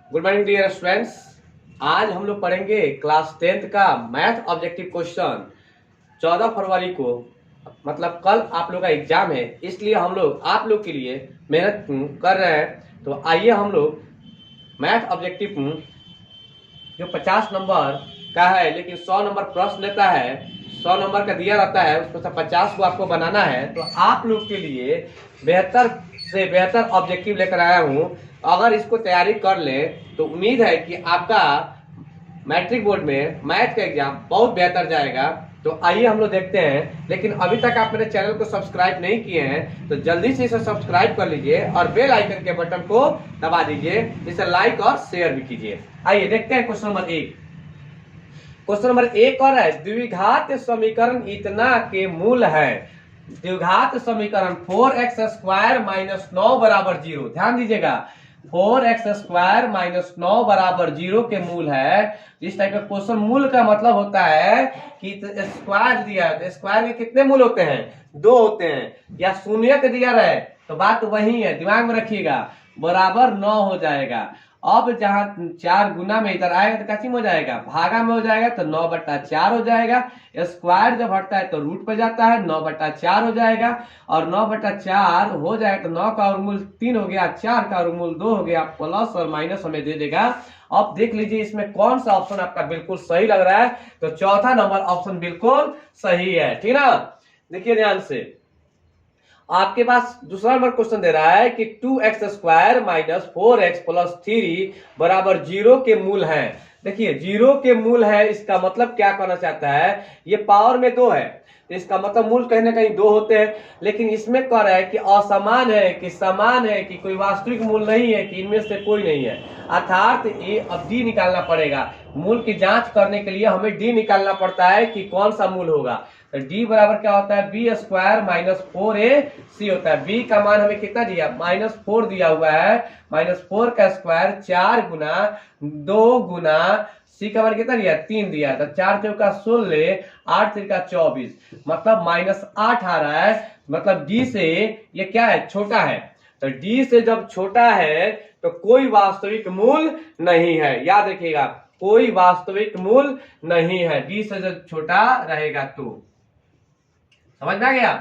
Good morning dear students. आज हम लोग पढ़ेंगे क्लास 10th का मैथ ऑब्जेक्टिव क्वेश्चन। 14 फरवरी को मतलब कल आप लोग का एग्जाम है, इसलिए हम लोग आप लोग के लिए मेहनत कर रहे हैं। तो आइए हम लोग मैथ ऑब्जेक्टिव जो 50 नंबर का है लेकिन 100 नंबर प्रश्न लेता है, 100 नंबर का दिया रहता है, उसमें से 50 को आपको बनाना है। तो आप लोग के लिए बेहतर से बेहतर ऑब्जेक्टिव लेकर आया हूँ। अगर इसको तैयारी कर ले तो उम्मीद है कि आपका मैट्रिक बोर्ड में मैथ का एग्जाम बहुत बेहतर जाएगा। तो आइए हम लोग देखते हैं। लेकिन अभी तक आप मेरे चैनल को सब्सक्राइब नहीं किए हैं तो जल्दी से इसे सब्सक्राइब कर लीजिए और बेल आइकन के बटन को दबा दीजिए। इसे लाइक और शेयर भी कीजिए। आइए देखते हैं क्वेश्चन नंबर 1। क्वेश्चन नंबर 1 और है द्विघात समीकरण इतना के मूल है। द्विघात समीकरण 4x² - 9 बराबर 0। ध्यान दीजिएगा, 4x² - 9 बराबर 0 के मूल है। इस टाइप का क्वेश्चन मूल का मतलब होता है कि स्क्वायर दिया है तो स्क्वायर के कितने मूल होते हैं? 2 होते हैं। या शून्य के दिया रहे तो बात वही है, दिमाग में रखिएगा, बराबर 9 हो जाएगा। अब जहां 4 गुना में इधर आएगा तो क्या चीज हो जाएगा? भागा में हो जाएगा तो 9/4 हो जाएगा। स्क्वायर जब हटता है तो रूट पे जाता है, 9/4 हो जाएगा। और 9/4 हो जाएगा तो 9 का वर्गमूल 3 हो गया, 4 का वर्गमूल 2 हो गया, प्लस और माइनस हमें दे देगा। अब देख लीजिए इसमें कौन सा ऑप्शन आपका बिल्कुल सही लग रहा है। तो चौथा नंबर ऑप्शन बिल्कुल सही है, ठीक ना। देखिए ध्यान से, आपके पास दूसरा नंबर क्वेश्चन दे रहा है कि 2x² - 4x + 3 बराबर 0 के मूल हैं। देखिए 0 के मूल है, इसका मतलब क्या कहना चाहता है? ये पावर में 2 है तो इसका मतलब मूल कहीं ना कहीं 2 होते हैं। लेकिन इसमें कह रहा है कि असमान है कि समान है कि कोई वास्तविक मूल नहीं है कि इनमें से कोई नहीं है। अर्थात ये अब डी निकालना पड़ेगा। मूल की जांच करने के लिए हमें डी निकालना पड़ता है कि कौन सा मूल होगा। तो डी बराबर क्या होता है? b² - 4ac होता है। b का मान हमें कितना दिया? -4 दिया हुआ है। -4 का स्क्वायर 4 गुना 2 गुना c का मान कितना दिया? 3 दिया। तो 4 चौका 16, 8 तिरका 24, मतलब -8 आ रहा है। मतलब d से ये क्या है? छोटा है। तो d से जब छोटा है तो कोई वास्तविक मूल नहीं है। याद रखिएगा, कोई वास्तविक मूल नहीं है। d से जब छोटा रहेगा तो समझ में आ गया।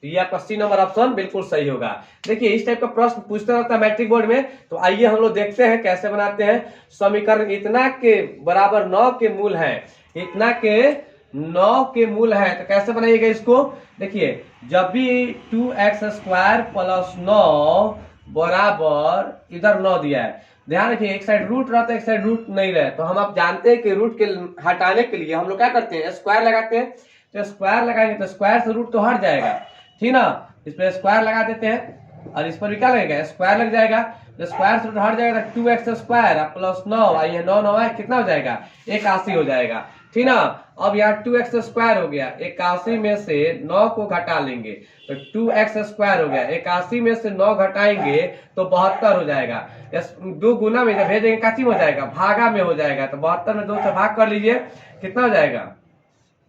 तो ये आपका सी नंबर ऑप्शन बिल्कुल सही होगा। देखिए इस टाइप का प्रश्न पूछता रहता है मैट्रिक बोर्ड में। तो आइए हम लोग देखते हैं कैसे बनाते हैं। समीकरण इतना के बराबर 9 के मूल है, इतना के 9 के मूल है। तो कैसे बनाइएगा इसको? देखिए जब भी 2x² + 9 बराबर इधर 9 दिया है, ध्यान रखिए एक साइड रूट रहता है एक साइड रूट नहीं रहे तो हम आप जानते हैं कि रूट के हटाने के लिए हम लोग क्या करते हैं? स्क्वायर लगाते हैं। तो स्क्वायर लगाएंगे तो स्क्वायर से रूट तो हट जाएगा, ठीक ना। इस पर स्क्वायर लगा देते हैं और इस पर भी क्या लगेगा? स्क्वायर लग जाएगा। तो स्क्वायर से रूट हट जाएगा तो 2x² + 9 ये 9 है कितना हो जाएगा? 81 हो जाएगा, ठीक ना। अब यहाँ 2x² हो गया, 81 में से 9 को घटा लेंगे तो 2x² हो गया। 81 में से 9 घटाएंगे तो 72 हो जाएगा। 2 गुना में जब भेजेंगे काची में हो जाएगा? भागा में हो जाएगा। तो 72 में 2 से भाग कर लीजिए, कितना हो जाएगा?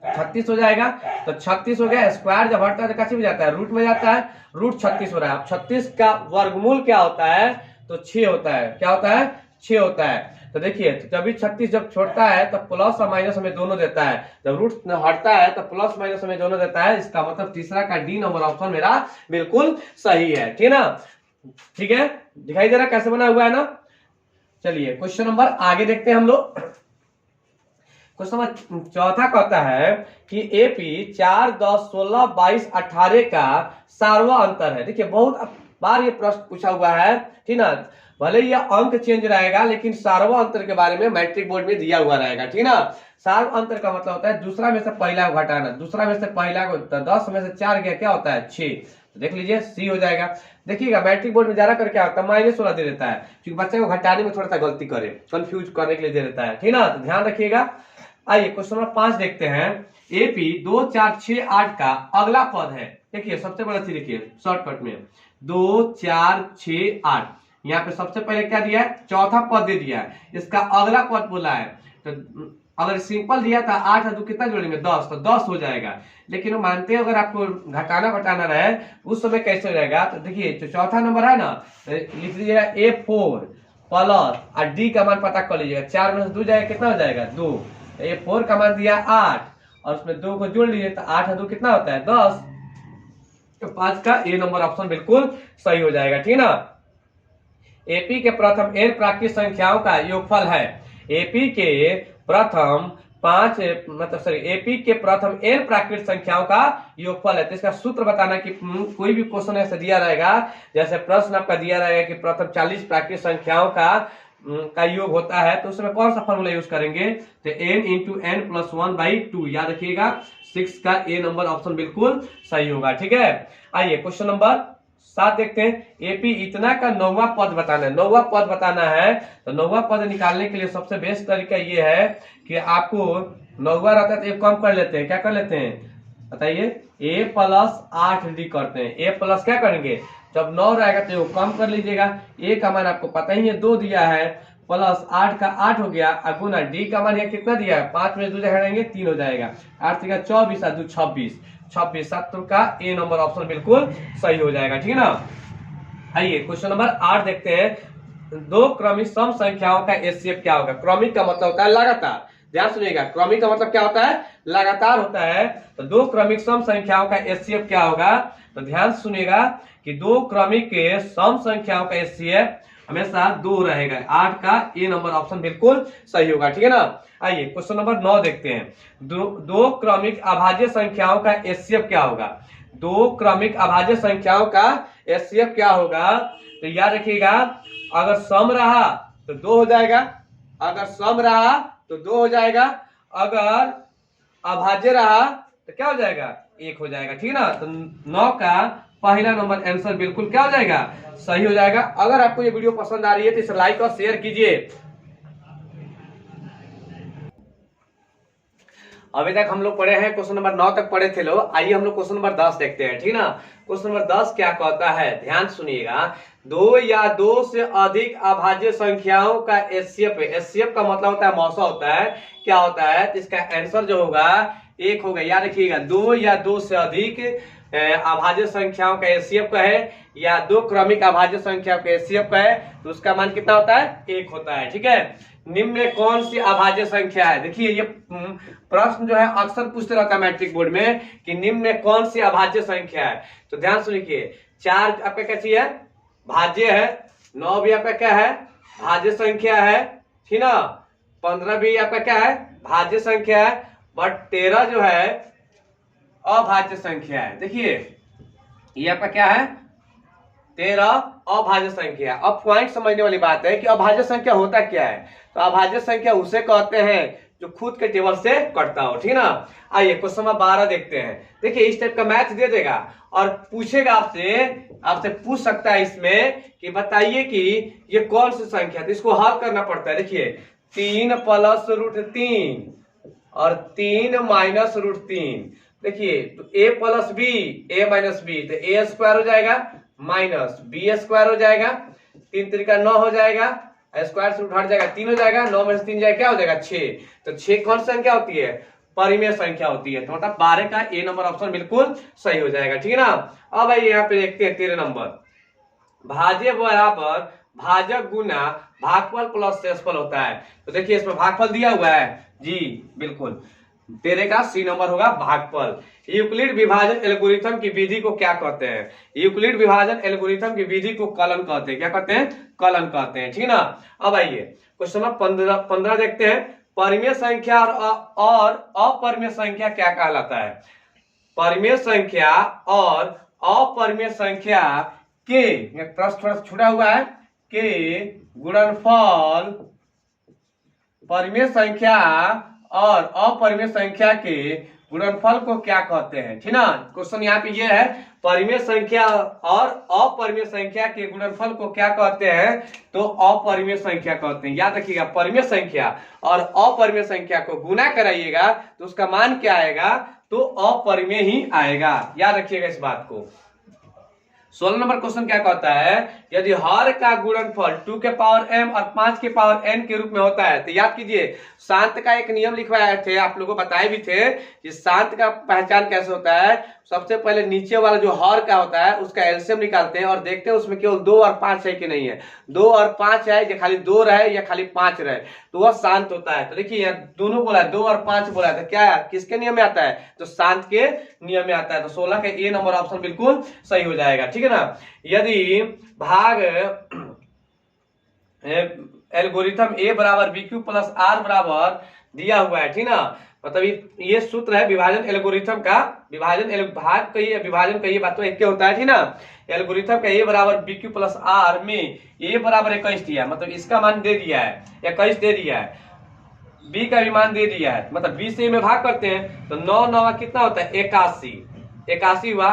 36 हो जाएगा। तो 36 हो गया। स्क्वायर जब हटता है तो कैसे में जाता है? रूट में जाता है। रूट 36 हो रहा है। अब 36 का वर्गमूल क्या होता है? तो 6 होता है। क्या होता है? 6 होता है। तो देखिए जब भी 36 जब छोड़ता है तो प्लस और माइनस हमें दोनों देता है, जब रूट हटता है तो प्लस माइनस हमें दोनों देता है। इसका मतलब तीसरा का डी नंबर ऑप्शन मेरा बिल्कुल सही है, ठीक ना। ठीक है, दिखाई दे रहा कैसे बना हुआ है ना। चलिए क्वेश्चन नंबर आगे देखते हैं हम लोग। क्वेश्चन नंबर चौथा कहता है कि एपी 4, 10, 16, 22, 18 का सार्वा अंतर है। देखिए बहुत बार ये प्रश्न पूछा हुआ है, ठीक ना। भले ये अंक चेंज रहेगा लेकिन सार्वा अंतर के बारे में मैट्रिक बोर्ड में दिया हुआ रहेगा, ठीक ना। सार्वा अंतर का मतलब होता है दूसरा में से पहला को घटाना। दूसरा में से पहला को 10 में से 4 गया, क्या होता है? 6। तो देख लीजिए सी हो जाएगा। देखिएगा मैट्रिक बोर्ड में ज्यादा कर क्या होता है? -16 दे देता है, क्योंकि बच्चे को घटाने में थोड़ा सा गलती करे, कंफ्यूज करने के लिए दे देता है, ठीक ना। तो ध्यान रखिएगा। आइए क्वेश्चन नंबर 5 देखते हैं। एपी 2, 4, 6, 8 का अगला पद है। देखिए सबसे पहले चीज देखिए शॉर्टकट में 2, 4, 6, 8। यहाँ पे सबसे पहले क्या दिया है? चौथा पद दे दिया है। इसका अगला पद बोला है। तो अगर सिंपल दिया था 8 और 2 कितना जोड़ेंगे? 10, तो 10 हो जाएगा। लेकिन वो मानते हैं अगर आपको घटाना घटाना रहे उस समय कैसे रहेगा? तो देखिए जो चौथा नंबर है ना, लिख लीजिएगा A4 प्लस और डी का मान पता कर लीजिएगा, 4 में से 2 जाएगा कितना हो जाएगा 2, ये 4 का मान दिया 8 और उसमें 2 को जोड़ लीजिए तो 8 और 2 कितना होता है 10। तो 5 का ए नंबर ऑप्शन बिल्कुल सही हो जाएगा, ठीक है ना। एपी के प्रथम n प्राकृतिक संख्याओं का योगफल है। एपी के प्रथम एपी के प्रथम n प्राकृतिक संख्याओं का योगफल है। तो इसका सूत्र बताना कि कोई भी क्वेश्चन ऐसा दिया रहेगा, जैसे प्रश्न आपका दिया रहेगा कि प्रथम 40 प्राकृतिक संख्याओं का योग होता है, तो उसमें कौन सा फॉर्मूला यूज करेंगे, तो n इंटू एन प्लस 1/2, याद रखिएगा 6 का ए नंबर ऑप्शन बिल्कुल सही होगा, ठीक है। आइए क्वेश्चन नंबर 7 देखते हैं। एपी इतना का 9वां पद बताना है, 9वां पद बताना है। तो 9वां पद निकालने के लिए सबसे बेस्ट तरीका ये है कि आपको 9वां रहता है तो एक कम कर लेते हैं, क्या कर लेते हैं बताइए, a प्लस 8d करते हैं। a प्लस क्या करेंगे, जब 9 रहेगा तो कम कर लीजिएगा, a का मान आपको पता ही है 2 दिया है, प्लस 8 का 8 हो गया, गुना डी का मान यहाँ कितना दिया है, 5 में 2 हटाएंगे 3 हो जाएगा, 8 का 24 और 2 26, 7 का ए नंबर ऑप्शन बिल्कुल सही हो जाएगा, ठीक है ना। आइए क्वेश्चन नंबर 8 देखते हैं। दो क्रमिक सम संख्याओं का एचसीएफ क्या होगा। क्रमिक का मतलब होता है लगातार, ध्यान सुनिएगा, क्रमिक का मतलब क्या होता है, लगातार होता है। तो दो क्रमिक सम संख्याओं का एचसीएफ क्या होगा, तो ध्यान सुनिएगा कि दो क्रमिक के सम संख्याओं का एचसीएफ हमेशा 2 रहेगा। 8 का ए नंबर ऑप्शन बिल्कुल सही होगा, ठीक है ना। आइए क्वेश्चन नंबर 9 देखते हैं। दो क्रमिक अभाज्य संख्याओं का एचसीएफ क्या होगा। दो क्रमिक अभाज्य संख्याओं का एचसीएफ क्या होगा, तो याद रखिएगा, अगर सम रहा तो 2 हो जाएगा, अगर सम रहा तो 2 हो जाएगा, अगर अभाज्य रहा तो क्या हो जाएगा 1 हो जाएगा, ठीक है ना। तो 9 का पहला नंबर आंसर बिल्कुल क्या हो जाएगा, सही हो जाएगा। अगर आपको ये वीडियो पसंद आ रही है तो इसे लाइक और शेयर कीजिए। अभी तक हम लोग पढ़े हैं, क्वेश्चन नंबर 9 तक पढ़े थे लोग। आइए हम लोग क्वेश्चन नंबर 10 देखते हैं, ठीक ना। क्वेश्चन नंबर 10 क्या कहता है, ध्यान सुनिएगा। 2 या 2 से अधिक अभाज्य संख्याओं का एचसीएफ, एचसीएफ का मतलब होता है मौसा होता है, क्या होता है, तो इसका आंसर जो होगा 1 होगा। याद रखिएगा, 2 या 2 से अधिक अभाज्य संख्याओं का एचसीएफ का है या दो क्रमिक अभाज्य संख्याओं का एचसीएफ का है, तो उसका मान कितना होता है, 1 होता है, ठीक है। निम्न में कौन सी अभाज्य संख्या है, देखिए ये प्रश्न जो है अक्सर पूछते रहता है मैट्रिक बोर्ड में कि निम्न में कौन सी अभाज्य संख्या है। तो ध्यान सुनिए, 4 आपका क्या चीज है, भाज्य है, 9 भी आपका क्या है, भाज्य संख्या है, ठीक ना, 15 भी आपका क्या है, भाज्य संख्या है, बट 13 जो है अभाज्य संख्या है। देखिए ये आपका क्या है, 13 अभाज्य संख्या। अब पॉइंट समझने वाली बात है कि अभाज्य संख्या होता क्या है, तो अभाज्य संख्या उसे कहते हैं जो खुद के टेबल से कटता हो, ठीक ना। आइए क्वेश्चन नंबर 12 देखते हैं। देखिए इस टाइप का मैथ दे देगा और पूछेगा आपसे पूछ सकता है इसमें कि बताइए कि ये कौन सी संख्या, तो इसको हल करना पड़ता है। देखिए 3 प्लस √3 और 3 माइनस √3। देखिए तो a plus B, a minus B, तो a स्क्वायर हो जाएगा माइनस b स्क्वायर हो जाएगा, 3 3 का 9 हो जाएगा, स्क्वायर से हट जाएगा 3 हो जाएगा, 9 में से 3 जाएगा क्या हो जाएगा 6। तो 6 कौन सी संख्या होती है, परिमेय संख्या होती है, तो मतलब 12 का ए नंबर ऑप्शन बिल्कुल सही हो जाएगा, ठीक है ना। अब आइए यहाँ पे देखते हैं 13 नंबर। भाज्य बराबर भाजक गुना भागफल प्लस शेषफल होता है। तो देखिए इसमें भागफल दिया हुआ है जी, बिल्कुल 13 का सी नंबर होगा भागफल। यूक्लिड विभाजन एल्गोरिथम की विधि को क्या कहते हैं, यूक्लिड विभाजन एल्गोरिथम की विधि को कलन कहते हैं, क्या कहते हैं, कलन कहते हैं, ठीक है ना। अब आइए क्वेश्चन नंबर 15 देखते हैं। परिमेय संख्या और अपरिमेय संख्या क्या कहलाता है। परिमेय संख्या और अपरिमेय संख्या के, प्रश्न थोड़ा छूटा हुआ है, के गुणनफल परिमेय संख्या और अपरिमेय संख्या के गुणनफल को क्या कहते हैं, ठीक ना। क्वेश्चन यहाँ पे ये है, परिमेय संख्या और अपरिमेय संख्या के गुणनफल को क्या कहते हैं, तो अपरिमेय संख्या कहते हैं। याद रखिएगा, परिमेय संख्या और अपरिमेय संख्या को गुना कराइएगा तो उसका मान क्या आएगा, तो अपरिमेय ही आएगा, याद रखिएगा इस बात को। 16 नंबर क्वेश्चन क्या कहता है यदि हर का गुणनफल 2 के पावर m और 5 के पावर n के रूप में होता है तो याद कीजिए शांत का एक नियम लिखवाए थे, आप लोगों को बताए भी थे कि शांत का पहचान कैसे होता है। सबसे पहले नीचे वाला जो हर का होता है उसका एलसीएम निकालते हैं और देखते हैं उसमें केवल 2 और 5 है कि नहीं है। 2 और 5 है, या खाली 2 रहे या खाली 5 रहे तो वह शांत होता है। तो देखिए यहाँ दोनों बोला है, 2 और 5 बोला है, तो क्या है, किसके नियम में आता है, तो शांत के नियम में आता है। तो 16 का ए नंबर ऑप्शन बिल्कुल सही हो जाएगा, ठीक है ना। यदि भाग एल्गोरिथम ए बराबर बी क्यू प्लस आर बराबर दिया हुआ है, ठीक ना, मतलब ये सूत्र है विभाजन एल्गोरिथम का, भाग कहिए विभाजन कहिए, बात तो एक होता है, ठीक ना। एल्गोरिथम का ए बराबर बी क्यू प्लस आर में ए बराबर 21 दिया, मतलब इसका मान दे दिया है 21 दे दिया है, बी का भी मान दे दिया है, मतलब बी से में भाग करते हैं तो 9 9 कितना होता है 81 हुआ।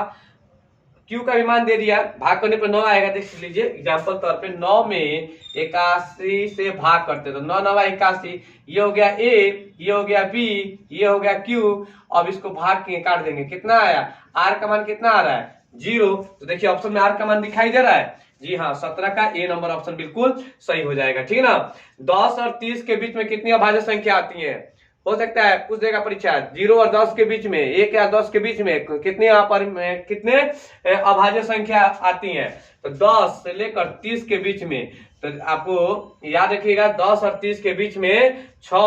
क्यू का भी मान दे दिया, भाग करने पर 9 आएगा, देख लीजिए एग्जांपल तौर पे 9 में 81 से भाग करते तो 9 9 81, ये हो गया ए, ये हो गया बी, ये हो गया क्यू। अब इसको भाग के काट देंगे, कितना आया, आर का मान कितना आ रहा है 0। तो देखिए ऑप्शन में आर का मान दिखाई दे रहा है, जी हाँ 17 का ए नंबर ऑप्शन बिल्कुल सही हो जाएगा, ठीक है ना। 10 और 30 के बीच में कितनी अभाज्य संख्या आती है, हो सकता है पूछ देगा परीक्षा, 0 और 10 के बीच में, 1 या 10 के बीच में कितने कितने अभाज्य संख्या आती हैं, तो 10 से लेकर 30 के बीच में, तो आपको याद रखिएगा 10 और 30 के बीच में 6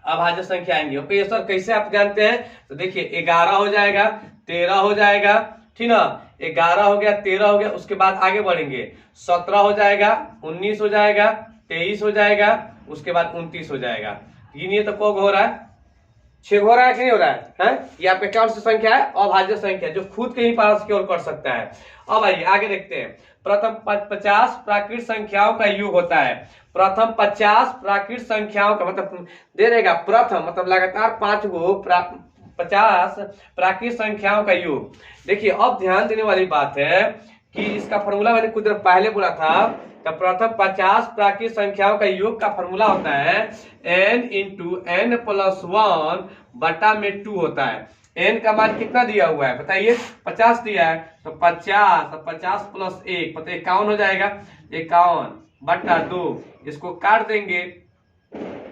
अभाज्य संख्या आएंगी। ओके सर कैसे आप जानते हैं, तो देखिए 11 हो जाएगा, 13 हो जाएगा, ठीक ना, 11 हो गया, 13 हो गया, उसके बाद आगे बढ़ेंगे 17 हो जाएगा, 19 हो जाएगा, 23 हो जाएगा, उसके बाद 29 हो जाएगा। गिनिए तो कौन हो रहा है, 6 हो रहा है कि नहीं हो रहा है, ये आपका कौन सी संख्या है, अभाज्य संख्या, जो खुद के ही पास की ओर कर सकता है। अब आइए आगे देखते हैं, प्रथम 50 प्राकृत संख्याओं का योग होता है। प्रथम 50 प्राकृत संख्याओं का मतलब दे देगा, प्रथम मतलब लगातार 5 गो 50 प्राकृत संख्याओं का योग। देखिए अब ध्यान देने वाली बात है कि इसका फॉर्मूला मैंने कुछ देर पहले बोला था, तो प्रथम 50 प्राकृत संख्याओं का योग का फॉर्मूला होता है n इंटू एन प्लस 1 बटा में 2 होता है। n का मान कितना दिया हुआ है बताइए, 50 दिया है, तो 50 प्लस 1 मतलब 51 हो जाएगा, 51 बटा 2, इसको काट देंगे,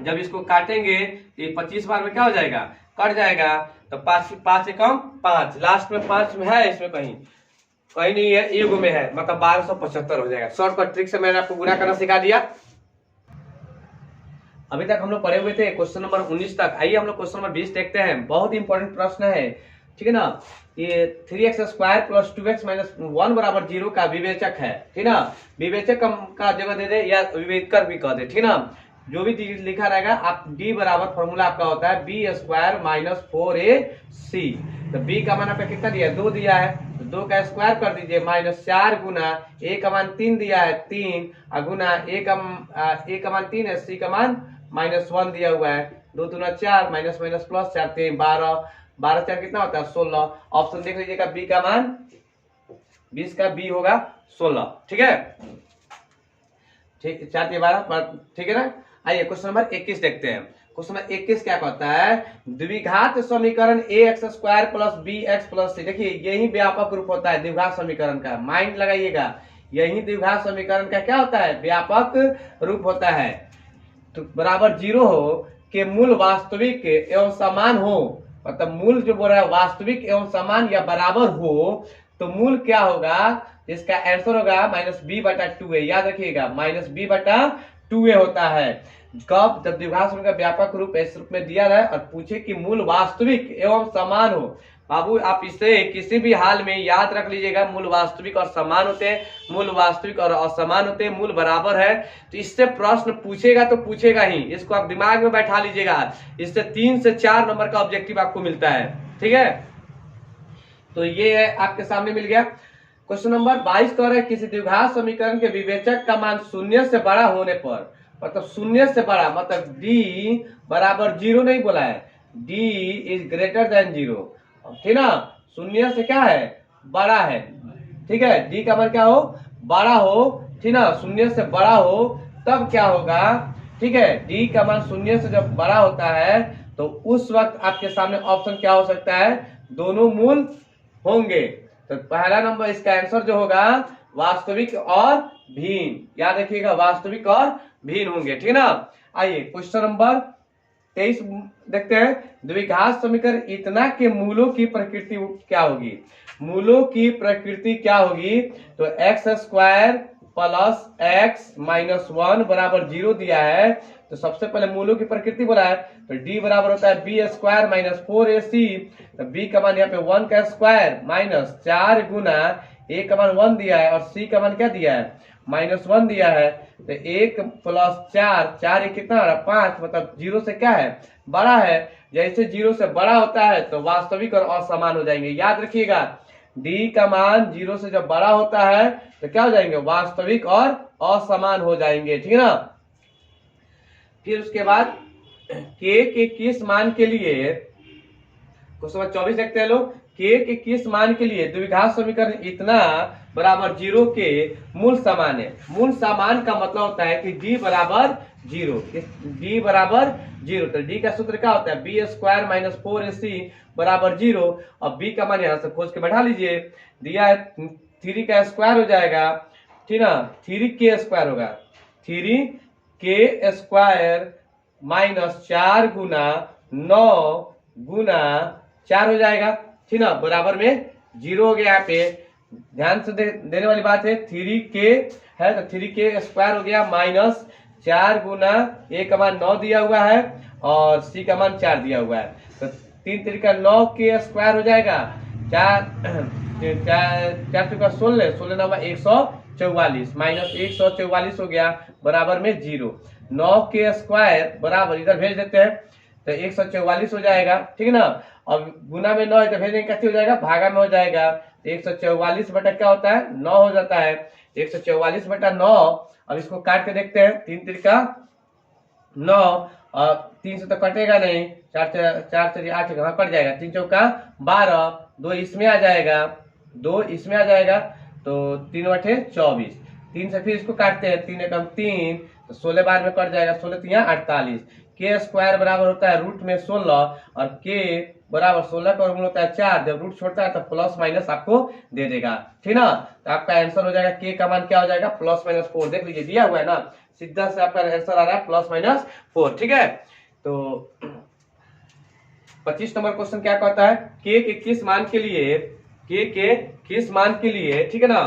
जब इसको काटेंगे ये 25 बार में क्या हो जाएगा, कट जाएगा, तो 5 से कम 5, लास्ट में 5 में है, इसमें कहीं नहीं है, एगो में है, मतलब 1275 हो जाएगा। शॉर्टकट ट्रिक से मैंने आपको गुणा करना सिखा दिया। अभी तक हम लोग पढ़े हुए थे क्वेश्चन नंबर 19 तक, आइए हम लोग क्वेश्चन नंबर 20 देखते हैं। बहुत इंपॉर्टेंट प्रश्न है, ठीक है ना। ये 3x² प्लस 2x माइनस 1 बराबर 0 का विवेचक है, ठीक ना। विवेचक का जगह दे दे या विवेचक भी कह दे, ठीक ना, जो भी लिखा रहेगा आप d बराबर फॉर्मूला आपका होता है b² माइनस 4ac। तो b का मान आपका कितना दिया है, 2 दिया है, तो 2 का स्क्वायर कर दीजिए, माइनस 4 गुना a का मान 3 दिया है 3, गुना a का मान 3 है, c का मान माइनस 1 दिया हुआ है, 2 दूना 4, माइनस माइनस प्लस 4 3 12, 12 4 कितना होता है 16। ऑप्शन देख लीजिएगा b का मान 20 का b होगा 16, ठीक है, ठीक 4 12, ठीक है ना। आइए क्वेश्चन नंबर 21 देखते हैं। क्वेश्चन नंबर 21 क्या कहता है, द्विघात समीकरण ax² plus bx plus c। देखिए यही व्यापक रूप होता है द्विघात समीकरण का, माइंड लगाइएगा, यही द्विघात समीकरण का क्या होता है, व्यापक रूप होता है। तो बराबर 0 हो के मूल वास्तविक एवं समान हो, मतलब मूल जो बोल रहा है वास्तविक एवं समान या बराबर हो, तो मूल क्या होगा, इसका आंसर होगा -b/2a। याद रखिएगा -b/2a होता है। कब, जब द्विघात समीकरण का व्यापक रूप इस रूप में दिया जाए और पूछे कि मूल वास्तविक एवं समान हो। बाबू आप इसे किसी भी हाल में याद रख लीजिएगा, मूल वास्तविक और समान होते हैं, मूल वास्तविक और असमान होते हैं, मूल बराबर है। तो इससे प्रश्न पूछेगा तो पूछेगा ही, इसको आप दिमाग में बैठा लीजिएगा। इससे 3 से 4 नंबर का ऑब्जेक्टिव आपको मिलता है, ठीक है। तो ये है आपके सामने मिल गया। क्वेश्चन नंबर 22 कह रहा है किसी द्विघात समीकरण के विवेचक का मान 0 से बड़ा होने पर, मतलब 0 से बड़ा मतलब d बराबर 0 नहीं बोला है, d इज ग्रेटर देन 0, ठीक ना। 0 से क्या है, बड़ा है, ठीक है, d का मान क्या हो, बड़ा हो, ठीक ना, 0 से बड़ा हो तब क्या होगा, ठीक है। d का मान 0 से जब बड़ा होता है तो उस वक्त आपके सामने ऑप्शन क्या हो सकता है, दोनों मूल होंगे। तो पहला नंबर इसका आंसर जो होगा वास्तविक और भिन्न, याद रखिएगा वास्तविक और भिन्न होंगे, ठीक है ना। आइए क्वेश्चन नंबर 23 देखते हैं। द्विघात समीकरण इतना के मूलों की प्रकृति क्या होगी। मूलों की प्रकृति क्या होगी, तो x square plus x minus 1 बराबर 0 दिया है। तो सबसे पहले मूलों की प्रकृति बोला है, तो डी बराबर होता है बी स्क्वायर माइनस 4ac। तो बी का मान यहाँ पे 1 का स्क्वायर माइनस 4 गुना ए का मान 1 दिया है और सी का मान क्या दिया है, माइनस 1 दिया है। तो 1 प्लस 4, 4 एक कितना 5, मतलब 0 से क्या है, बड़ा है। जैसे 0 से बड़ा होता है तो वास्तविक और असमान हो जाएंगे। याद रखिएगा डी का मान 0 से जब बड़ा होता है तो क्या हो जाएंगे, वास्तविक और असमान हो जाएंगे, ठीक है ना। फिर उसके बाद के किस मान के लिए, क्वेश्चन नंबर 24 देखते हैं लोग। के किस मान के लिए द्विघात समीकरण इतना बराबर 0 के मूल समान है। मूल समान का मतलब होता है कि d बराबर 0, d बराबर 0। तो d का सूत्र क्या होता है, बी स्क्वायर माइनस 4ac बराबर 0। और b का मान यहाँ से खोज के बैठा लीजिए, दिया है 3 का स्क्वायर हो जाएगा, ठीक ना, 3k स्क्वायर होगा, 3k स्क्वायर माइनस 4 गुना 9 गुना 4 हो जाएगा, ठीक ना, बराबर में 0 हो गया। यहाँ पे ध्यान से देने वाली बात है, 3k है तो 3k स्क्वायर हो गया माइनस 4 गुना ए का मान 9 दिया हुआ है और सी का मान 4 दिया हुआ है। तो 3 तरीका 9k स्क्वायर हो जाएगा, 4 तरीका 16, 16 नंबर 144 माइनस 144 हो गया बराबर में 0। 9k स्क्वायर बराबर इधर भेज देते हैं तो 144 हो जाएगा, ठीक है ना। अब गुना में 9 है तो भेजने कैसे हो जाएगा, भागा में हो जाएगा। 144 बटा क्या होता है, 9 हो जाता है, 144 बटा 9। अब इसको काट के देखते हैं, 3 तरीका 9 और 3 से तो कटेगा नहीं, 4 4 8 कहाँ कट जाएगा, 3 चौका 12, 2 इसमें आ जाएगा, 2 इसमें आ जाएगा, तो 3 बटे 24। 3 से फिर इसको काटते हैं, 3 एकम 3, तो 16 बार में कट जाएगा, 16 3 48। के स्क्वायर बराबर होता है रूट में 16 और के बराबर 16 का वर्गमूल होता है 4। जब रूट छोड़ता है तो प्लस माइनस आपको दे देगा, ठीक ना। तो आपका आंसर हो जाएगा के का मान क्या हो जाएगा, प्लस माइनस 4। देख लीजिए दिया हुआ है ना, सीधा से आपका आंसर आ रहा है प्लस माइनस 4, ठीक है। तो 25 नंबर क्वेश्चन क्या कहता है, के किस मान के लिए, के किस मान के लिए, ठीक है ना,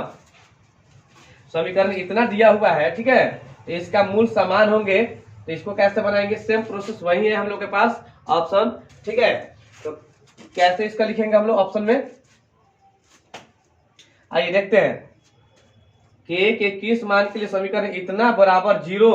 समीकरण इतना दिया हुआ है, ठीक है, तो इसका मूल समान होंगे। तो इसको कैसे बनाएंगे, सेम प्रोसेस वही है हम लोग के पास ऑप्शन, ठीक है। तो कैसे इसका लिखेंगे हम लोग ऑप्शन में, आइए देखते हैं। के किस मान के लिए समीकरण इतना बराबर 0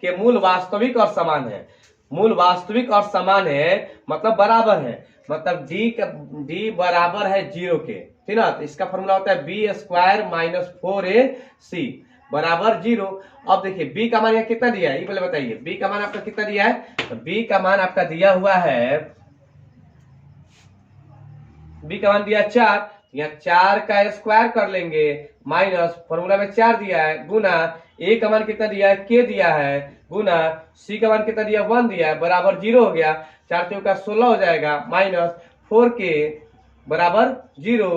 के मूल वास्तविक और समान है। मूल वास्तविक और समान है मतलब बराबर है, मतलब डी बराबर है 0 के, ठीक ना। तो इसका फॉर्मूला होता है बी स्क्वायर माइनस 4ac बराबर 0। अब देखिए बी का मान यहाँ कितना दिया है, ये पहले बताइए, बी का मान आपका कितना दिया है, तो बी का मान आपका दिया हुआ है, बी का मान दिया 4, यहाँ 4 का स्क्वायर कर लेंगे माइनस फॉर्मूला में 4 दिया है गुना ए का मान कितना दिया है, के दिया है, गुना सी का मान कितना दिया 1 दिया है, बराबर 0 हो गया। 4 चौका 16 हो जाएगा माइनस 4k बराबर 0,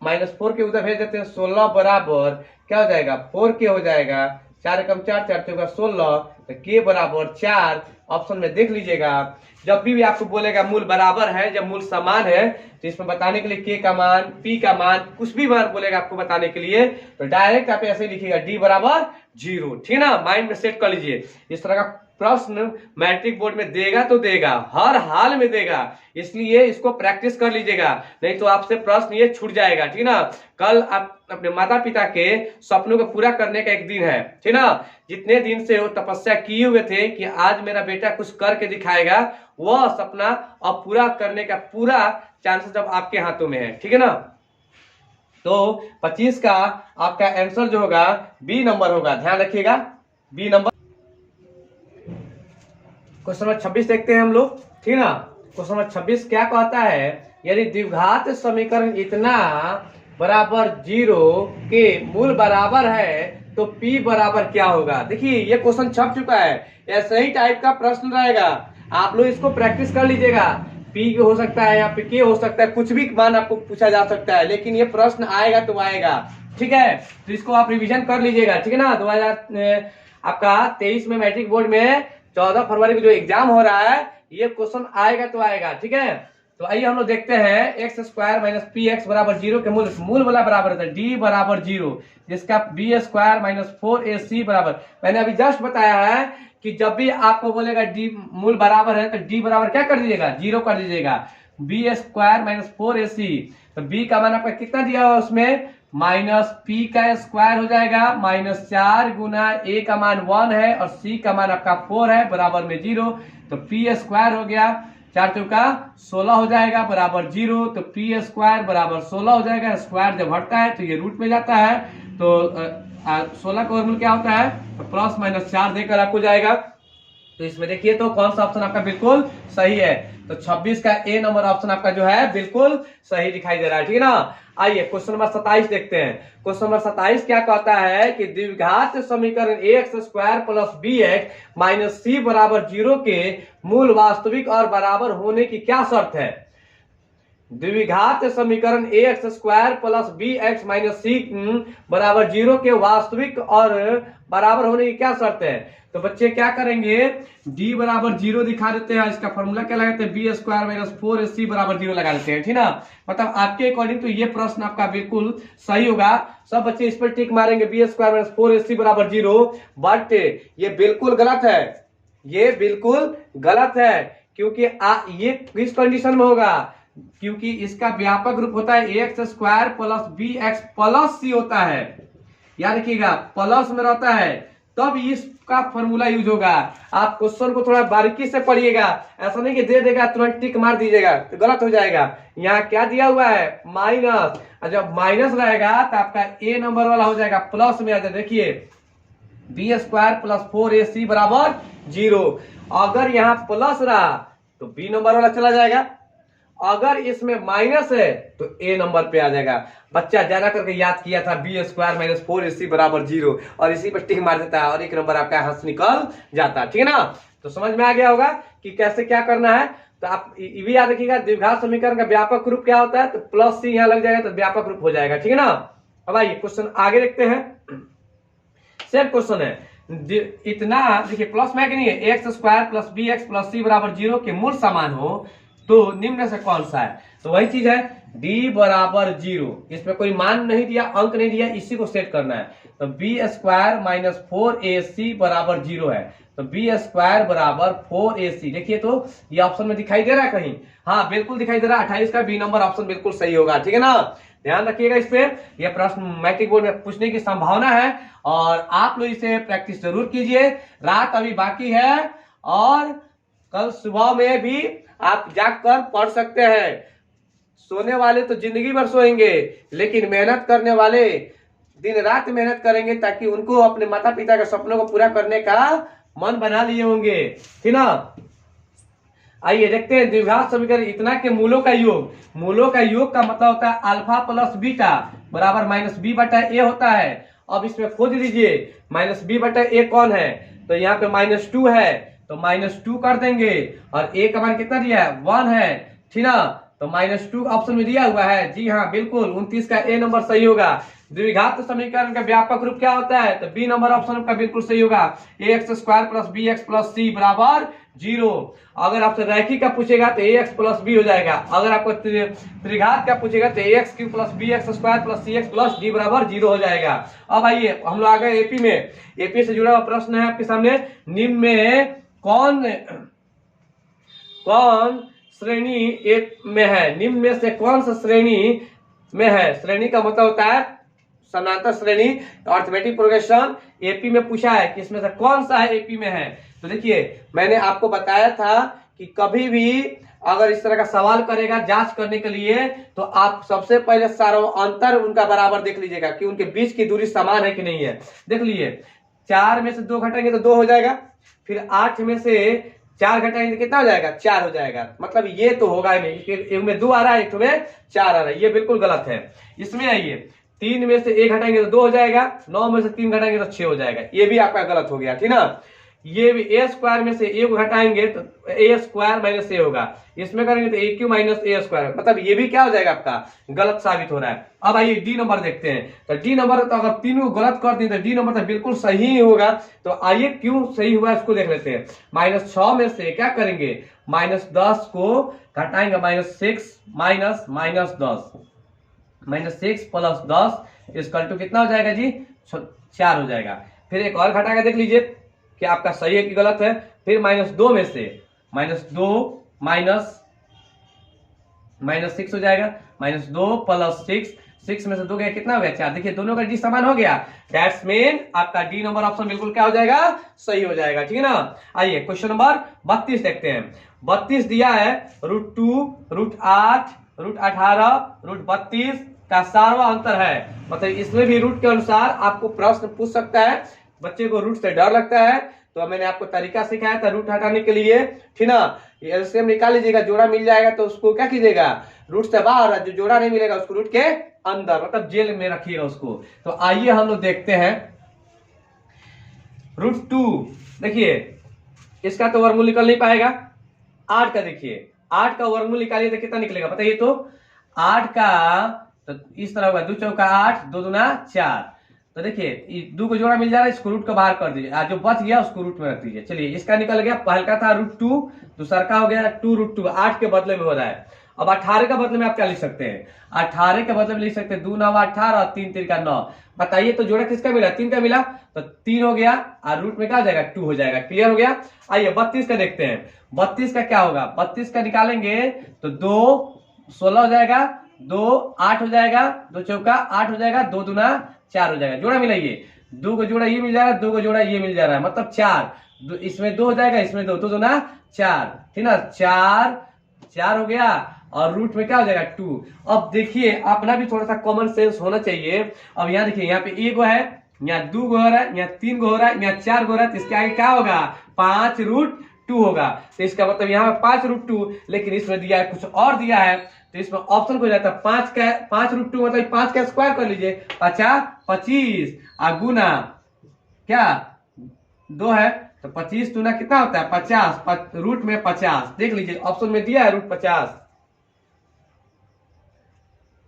माइनस 4 के उधर भेज देते हैं, 16 बराबर क्या हो जाएगा 4k हो जाएगा, 4 एकम 4, 4 चौका 16, तो k बराबर 4। ऑप्शन में देख लीजिएगा, जब भी आपको बोलेगा मूल बराबर है, जब मूल समान है, तो इसमें बताने के लिए k का मान, p का मान, कुछ भी मान बोलेगा आपको बताने के लिए, तो डायरेक्ट आप ऐसे लिखिएगा d बराबर 0, ठीक है ना। माइंड में सेट कर लीजिए, इस तरह का प्रश्न मैट्रिक बोर्ड में देगा तो देगा, हर हाल में देगा, इसलिए इसको प्रैक्टिस कर लीजिएगा, नहीं तो आपसे प्रश्न ये छूट जाएगा, ठीक ना। कल आप अपने माता पिता के सपनों को पूरा करने का एक दिन है, ठीक ना। जितने दिन से वो तपस्या किए हुए थे कि आज मेरा बेटा कुछ करके दिखाएगा, वह सपना अब पूरा करने का पूरा चांसेस अब आपके हाथों में है, ठीक है ना। तो 25 का आपका आंसर जो होगा बी नंबर होगा, ध्यान रखिएगा बी नंबर। क्वेश्चन नंबर 26 देखते हैं हम लोग, ठीक है ना। क्वेश्चन नंबर 26 क्या कहता है, यदि द्विघात समीकरण इतना बराबर 0 के मूल बराबर है तो p बराबर क्या होगा। देखिए ये क्वेश्चन छप चुका है, ऐसे ही टाइप का प्रश्न रहेगा, आप लोग इसको प्रैक्टिस कर लीजिएगा। p हो सकता है या p k हो सकता है, कुछ भी मान आपको पूछा जा सकता है, लेकिन ये प्रश्न आएगा तो आएगा, ठीक है, तो इसको आप रिवीजन कर लीजिएगा, ठीक है ना। 2000 आपका 23 में मैट्रिक बोर्ड में 14 फरवरी को जो एग्जाम हो रहा है, ये क्वेश्चन आएगा तो आएगा, ठीक है। तो आइए हम लोग देखते हैं x square minus P x बराबर 0 के मूल वाला बराबर होता है डी बराबर 0, जिसका बी स्क्वायर माइनस 4ac बराबर, मैंने अभी जस्ट बताया है कि जब भी आपको बोलेगा डी मूल बराबर है तो डी बराबर क्या कर दीजिएगा, 0 कर दीजिएगा। बी स्क्वायर माइनस 4ac, तो बी का मान आपका कितना दिया हुआ उसमें, माइनस पी का स्क्वायर हो जाएगा माइनस 4 गुना ए का मान 1 है और सी का मान आपका 4 है बराबर में 0, तो पी स्क्वायर हो गया 4 चौका 16 हो जाएगा बराबर 0, तो पी स्क्वायर बराबर 16 हो जाएगा। स्क्वायर जब हटता है तो ये रूट में जाता है, तो 16 का वर्गमूल क्या होता है, तो प्लस माइनस 4 देकर आपको जाएगा। तो इसमें देखिए तो कौन सा ऑप्शन आपका बिल्कुल सही है, तो 26 का ए नंबर ऑप्शन आपका जो है बिल्कुल सही दिखाई दे रहा है, ठीक है ना। आइए क्वेश्चन नंबर 27 देखते हैं। क्वेश्चन नंबर 27 क्या कहता है कि द्विघात समीकरण x square plus B x minus सी बराबर 0 के मूल वास्तविक और बराबर होने की क्या शर्त है। द्विघात समीकरण x square plus B x minus सी बराबर 0 के वास्तविक और बराबर होने की क्या शर्त है। तो बच्चे क्या करेंगे, d बराबर 0 दिखा देते हैं, इसका फॉर्मूला क्या लगाते हैं, बी स्क्वायर माइनस 4ac बराबर 0 लगा देते हैं, ठीक ना। मतलब आपके अकॉर्डिंग तो ये प्रश्न आपका बिल्कुल सही होगा, सब बच्चे इस पर टिक मारेंगे बी स्क्वायर माइनस 4ac बराबर 0, बट ये बिल्कुल गलत है, ये बिल्कुल गलत है, क्योंकि ये किस कंडीशन में होगा, क्योंकि इसका व्यापक रूप होता है x square plus B x plus c होता है, याद रखिएगा प्लस में रहता है, तब इसका फॉर्मूला यूज होगा। आप क्वेश्चन को थोड़ा बारीकी से पढ़िएगा, ऐसा नहीं कि दे देगा तुरंत टिक मार दीजिएगा तो गलत हो जाएगा। यहाँ क्या दिया हुआ है, माइनस, और जब माइनस रहेगा तो आपका ए नंबर वाला हो जाएगा प्लस में आ जाए। देखिए बी स्क्वायर प्लस 4ac बराबर 0, अगर यहाँ प्लस रहा तो बी नंबर वाला चला जाएगा, अगर इसमें माइनस है तो ए नंबर पे आ जाएगा। बच्चा ज्यादा करके याद किया था बी स्क्वायर माइनस 4ac बराबर 0 और इसी पर टिक मार देता है और एक नंबर आपका हाथ निकल जाता है, ठीक है ना। तो समझ में आ गया होगा कि कैसे क्या करना है। तो आप ये भी याद रखिएगा द्विघात समीकरण का व्यापक रूप क्या होता है, तो प्लस सी यहाँ लग जाएगा तो व्यापक रूप हो जाएगा, ठीक है ना। अब आइए क्वेश्चन आगे देखते हैं, सेम क्वेश्चन है, इतना देखिए प्लस में कि नहीं है, x square plus B x plus c बराबर 0 के मूल समान हो तो निम्न से कौन सा है। तो वही चीज है d बराबर 0, इसमें कोई मान नहीं दिया, अंक नहीं दिया, इसी को सेट करना है। तो बी स्क्वायर माइनस 4ac बराबर 0 है, तो बी स्क्वायर बराबर 4ac, देखिए तो ये ऑप्शन में दिखाई दे रहा है कहीं, हाँ बिल्कुल दिखाई दे रहा है, 28 का बी नंबर ऑप्शन बिल्कुल सही होगा, ठीक है ना। ध्यान रखिएगा इस पे, यह प्रश्न मैट्रिक बोर्ड में पूछने की संभावना है और आप लोग इसे प्रैक्टिस जरूर कीजिए। रात अभी बाकी है और कल सुबह में भी आप जाकर पढ़ सकते हैं। सोने वाले तो जिंदगी भर सोएंगे, लेकिन मेहनत करने वाले दिन रात मेहनत करेंगे ताकि उनको अपने माता पिता के सपनों को पूरा करने का मन बना लिए होंगे, ठीक ना। आइए देखते हैं द्विघात समीकरण इतना के मूलों का योग, मूलों का योग का मतलब होता है अल्फा प्लस बीटा बराबर माइनस बी बटा ए होता है। अब इसमें खोज लीजिए माइनस बी बटा ए कौन है, तो यहाँ पे -2 है तो -2 कर देंगे और ए का मान कितना दिया है 1 है, ठीक ना। तो -2 ऑप्शन में दिया हुआ है, जी हाँ बिल्कुल 29 का ए नंबर सही होगा। द्विघात समीकरण का व्यापक रूप क्या होता है, तो बी नंबर ऑप्शन का बिल्कुल सही होगा, x square plus B x plus c बराबर 0। अगर आपसे रैखिक का पूछेगा तो एक्स प्लस बी हो जाएगा, अगर आपको त्रिघात का पूछेगा तो x cube plus B x square plus c x plus d बराबर 0 हो जाएगा। अब आइए हम लोग आ गए एपी में, एपी से जुड़ा हुआ प्रश्न है आपके सामने, निम्न में कौन श्रेणी एक में है, निम्न में से कौन सा श्रेणी में है। श्रेणी का मतलब होता है समांतर श्रेणी, अर्थमेटिक प्रोग्रेशन, एपी में पूछा है कि इसमें से कौन सा है एपी में है। तो देखिए मैंने आपको बताया था कि कभी भी अगर इस तरह का सवाल करेगा जांच करने के लिए तो आप सबसे पहले सारा अंतर उनका बराबर देख लीजिएगा कि उनके बीच की दूरी समान है कि नहीं है। देख लीजिए 4 में से 2 घटाएंगे तो 2 हो जाएगा, फिर 8 में से 4 घटाएंगे तो कितना हो जाएगा 4 हो जाएगा, मतलब ये तो होगा ही नहीं, एक में 2 आ रहा है एक में 4 आ रहा है, ये बिल्कुल गलत है। इसमें आइए 3 में से 1 घटाएंगे तो 2 हो जाएगा, 9 में से 3 घटाएंगे तो 6 हो जाएगा, ये भी आपका गलत हो गया, ठीक ना। ये भी ए स्क्वायर में से ए को घटाएंगे तो ए स्क्वायर माइनस ए होगा, इसमें करेंगे तो ए क्यू माइनस ए स्क्वायर, मतलब ये भी क्या हो जाएगा आपका गलत साबित हो रहा है। अब आइए डी नंबर देखते हैं, तो डी नंबर तो अगर तीनों गलत कर दी तो डी नंबर तो बिल्कुल सही ही होगा। तो आइए क्यों सही हुआ इसको देख लेते हैं। -6 में से क्या करेंगे, -10 को घटाएंगे, -6 माइनस -10, -6 + 10 इक्वल टू कितना हो जाएगा जी, 4 हो जाएगा। फिर एक और घटा के देख लीजिए कि आपका सही है कि गलत है। फिर -2 में से -2 माइनस 6 हो जाएगा, -2 + 6, 6 में से 2 गया कितना हो गया, 4। देखिए दोनों का डी समान हो गया, दैट्स मीन आपका डी नंबर ऑप्शन बिल्कुल क्या हो जाएगा, सही हो जाएगा, ठीक है ना। आइए क्वेश्चन नंबर 32 देखते हैं। 32 दिया है √2, √8, √18, √32 का सारवा अंतर है, मतलब इसमें भी रूट के अनुसार आपको प्रश्न पूछ सकता है। बच्चे को रूट से डर लगता है तो मैंने आपको तरीका सिखाया था रूट हटाने के लिए, ठीक ना। एलसीएम निकाल लीजिएगा, जोड़ा मिल जाएगा तो उसको क्या कीजिएगा, रूट से बाहर, जो जोड़ा नहीं मिलेगा उसको रूट के अंदर, मतलब जेल में रखिएगा उसको। तो आइए हम लोग देखते हैं √2, देखिए इसका तो वर्गमूल निकल नहीं पाएगा। 8 का देखिए, 8 का वर्गमूल निकालिए तो कितना निकलेगा बताइए तो। 8 का तो इस तरह होगा, 2 चौका 8, 2 दूना 4। तो देखिए 2 को जोड़ा मिल जा रहा है, इसको रूट का बाहर कर दीजिए, जो बच गया उसको रूट में रख दीजिए। चलिए इसका निकल गया, पहल का था √2, दूसरा का हो गया 2√2, 8 के बदले में हो रहा है। अब 18 के बदले में आप क्या लिख सकते हैं, 18 के बदले में लिख सकते हैं 2 9 18 और 3 3 का 9। बताइए तो जोड़ा किसका मिला, 3 का मिला, तो 3 हो गया और रूट में क्या हो जाएगा, 2 हो जाएगा। क्लियर हो गया। आइए 32 का देखते हैं। 32 का क्या होगा, 32 का निकालेंगे तो 2 16 हो जाएगा, 2 8 हो जाएगा, 2 चौका 8 हो जाएगा, 2 दूना 4 हो जाएगा। जोड़ा मिलाइए, 2 को जोड़ा ये मिल जा रहा है, 2 को जोड़ा ये मिल जा रहा है, मतलब 4, इसमें 2 हो जाएगा, इसमें 2 दूना 4, ठीक ना। 4 हो गया और रूट में क्या हो जाएगा 2। अब देखिए अपना भी थोड़ा सा कॉमन सेंस होना चाहिए। अब यहाँ देखिए, यहाँ पे 1 है, यहाँ 2 हो रहा है, यहाँ 3 हो रहा है, यहाँ 4 हो रहा है, तो इसके आगे क्या होगा, 5√2 होगा। तो इसका मतलब यहाँ पे 5√2, लेकिन इसमें दिया है कुछ और दिया है, तो इसमें ऑप्शन हो जाता है 5√2, मतलब 5 का स्क्वायर कर लीजिए, 50 25 गुना क्या 2 है, तो 25 दूना कितना होता है 50, रूट में 50, देख लीजिए ऑप्शन में दिया है रूट 50,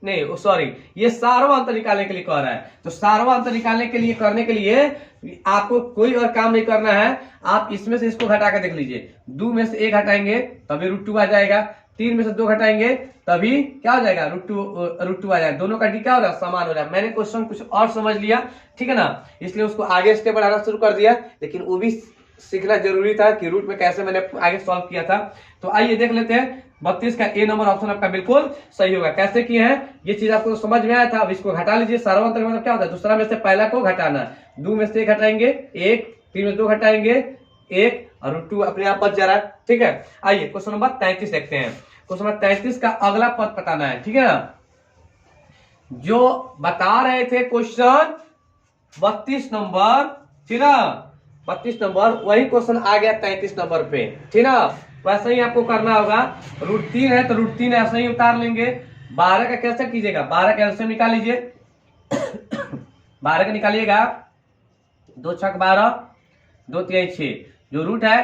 नहीं सॉरी, ये सारवा अंतर निकालने के लिए कह रहा है। तो सारवा अंतर निकालने के लिए करने के लिए आपको कोई और काम नहीं करना है, आप इसमें से इसको घटा के देख लीजिए। 2 में से 1 हटाएंगे तभी √2 आ जाएगा, 3 में से 2 घटाएंगे तभी क्या हो जाएगा, √2 आ जाएगा। दोनों का डी क्या हो रहा है, समान हो रहा है। मैंने क्वेश्चन कुछ और समझ लिया, ठीक है ना, इसलिए उसको आगे स्टेप बढ़ाना शुरू कर दिया, लेकिन वो भी सीखना जरूरी था कि रूट में कैसे मैंने आगे सॉल्व किया था। तो आइए देख लेते हैं। 32 का ए नंबर ऑप्शन आपका बिल्कुल सही होगा। कैसे किए हैं ये चीज आपको तो समझ में आया था। अब इसको घटा लीजिए, सार्वंतर मतलब क्या होता है, दूसरा में से पहला को घटाना। 2 में से 1 घटाएंगे 1, 3 में 2 घटाएंगे 1 और √2 अपने आप बच जा रहा है, ठीक है। आइए क्वेश्चन नंबर 33 देखते हैं। क्वेश्चन नंबर 33 का अगला पद बताना है, ठीक है ना। जो बता रहे थे क्वेश्चन 32 नंबर, ठीक ना, 32 नंबर वही क्वेश्चन आ गया 33 नंबर पे, ठीक ना। वैसे ही आपको करना होगा, √3 है तो √3 ऐसे ही उतार लेंगे। 12 का कैसे कीजिएगा, 12 का एलसीएम निकाल लीजिए। 12 का निकालिएगा, 2 छक 12, 2 3 6, जो रूट है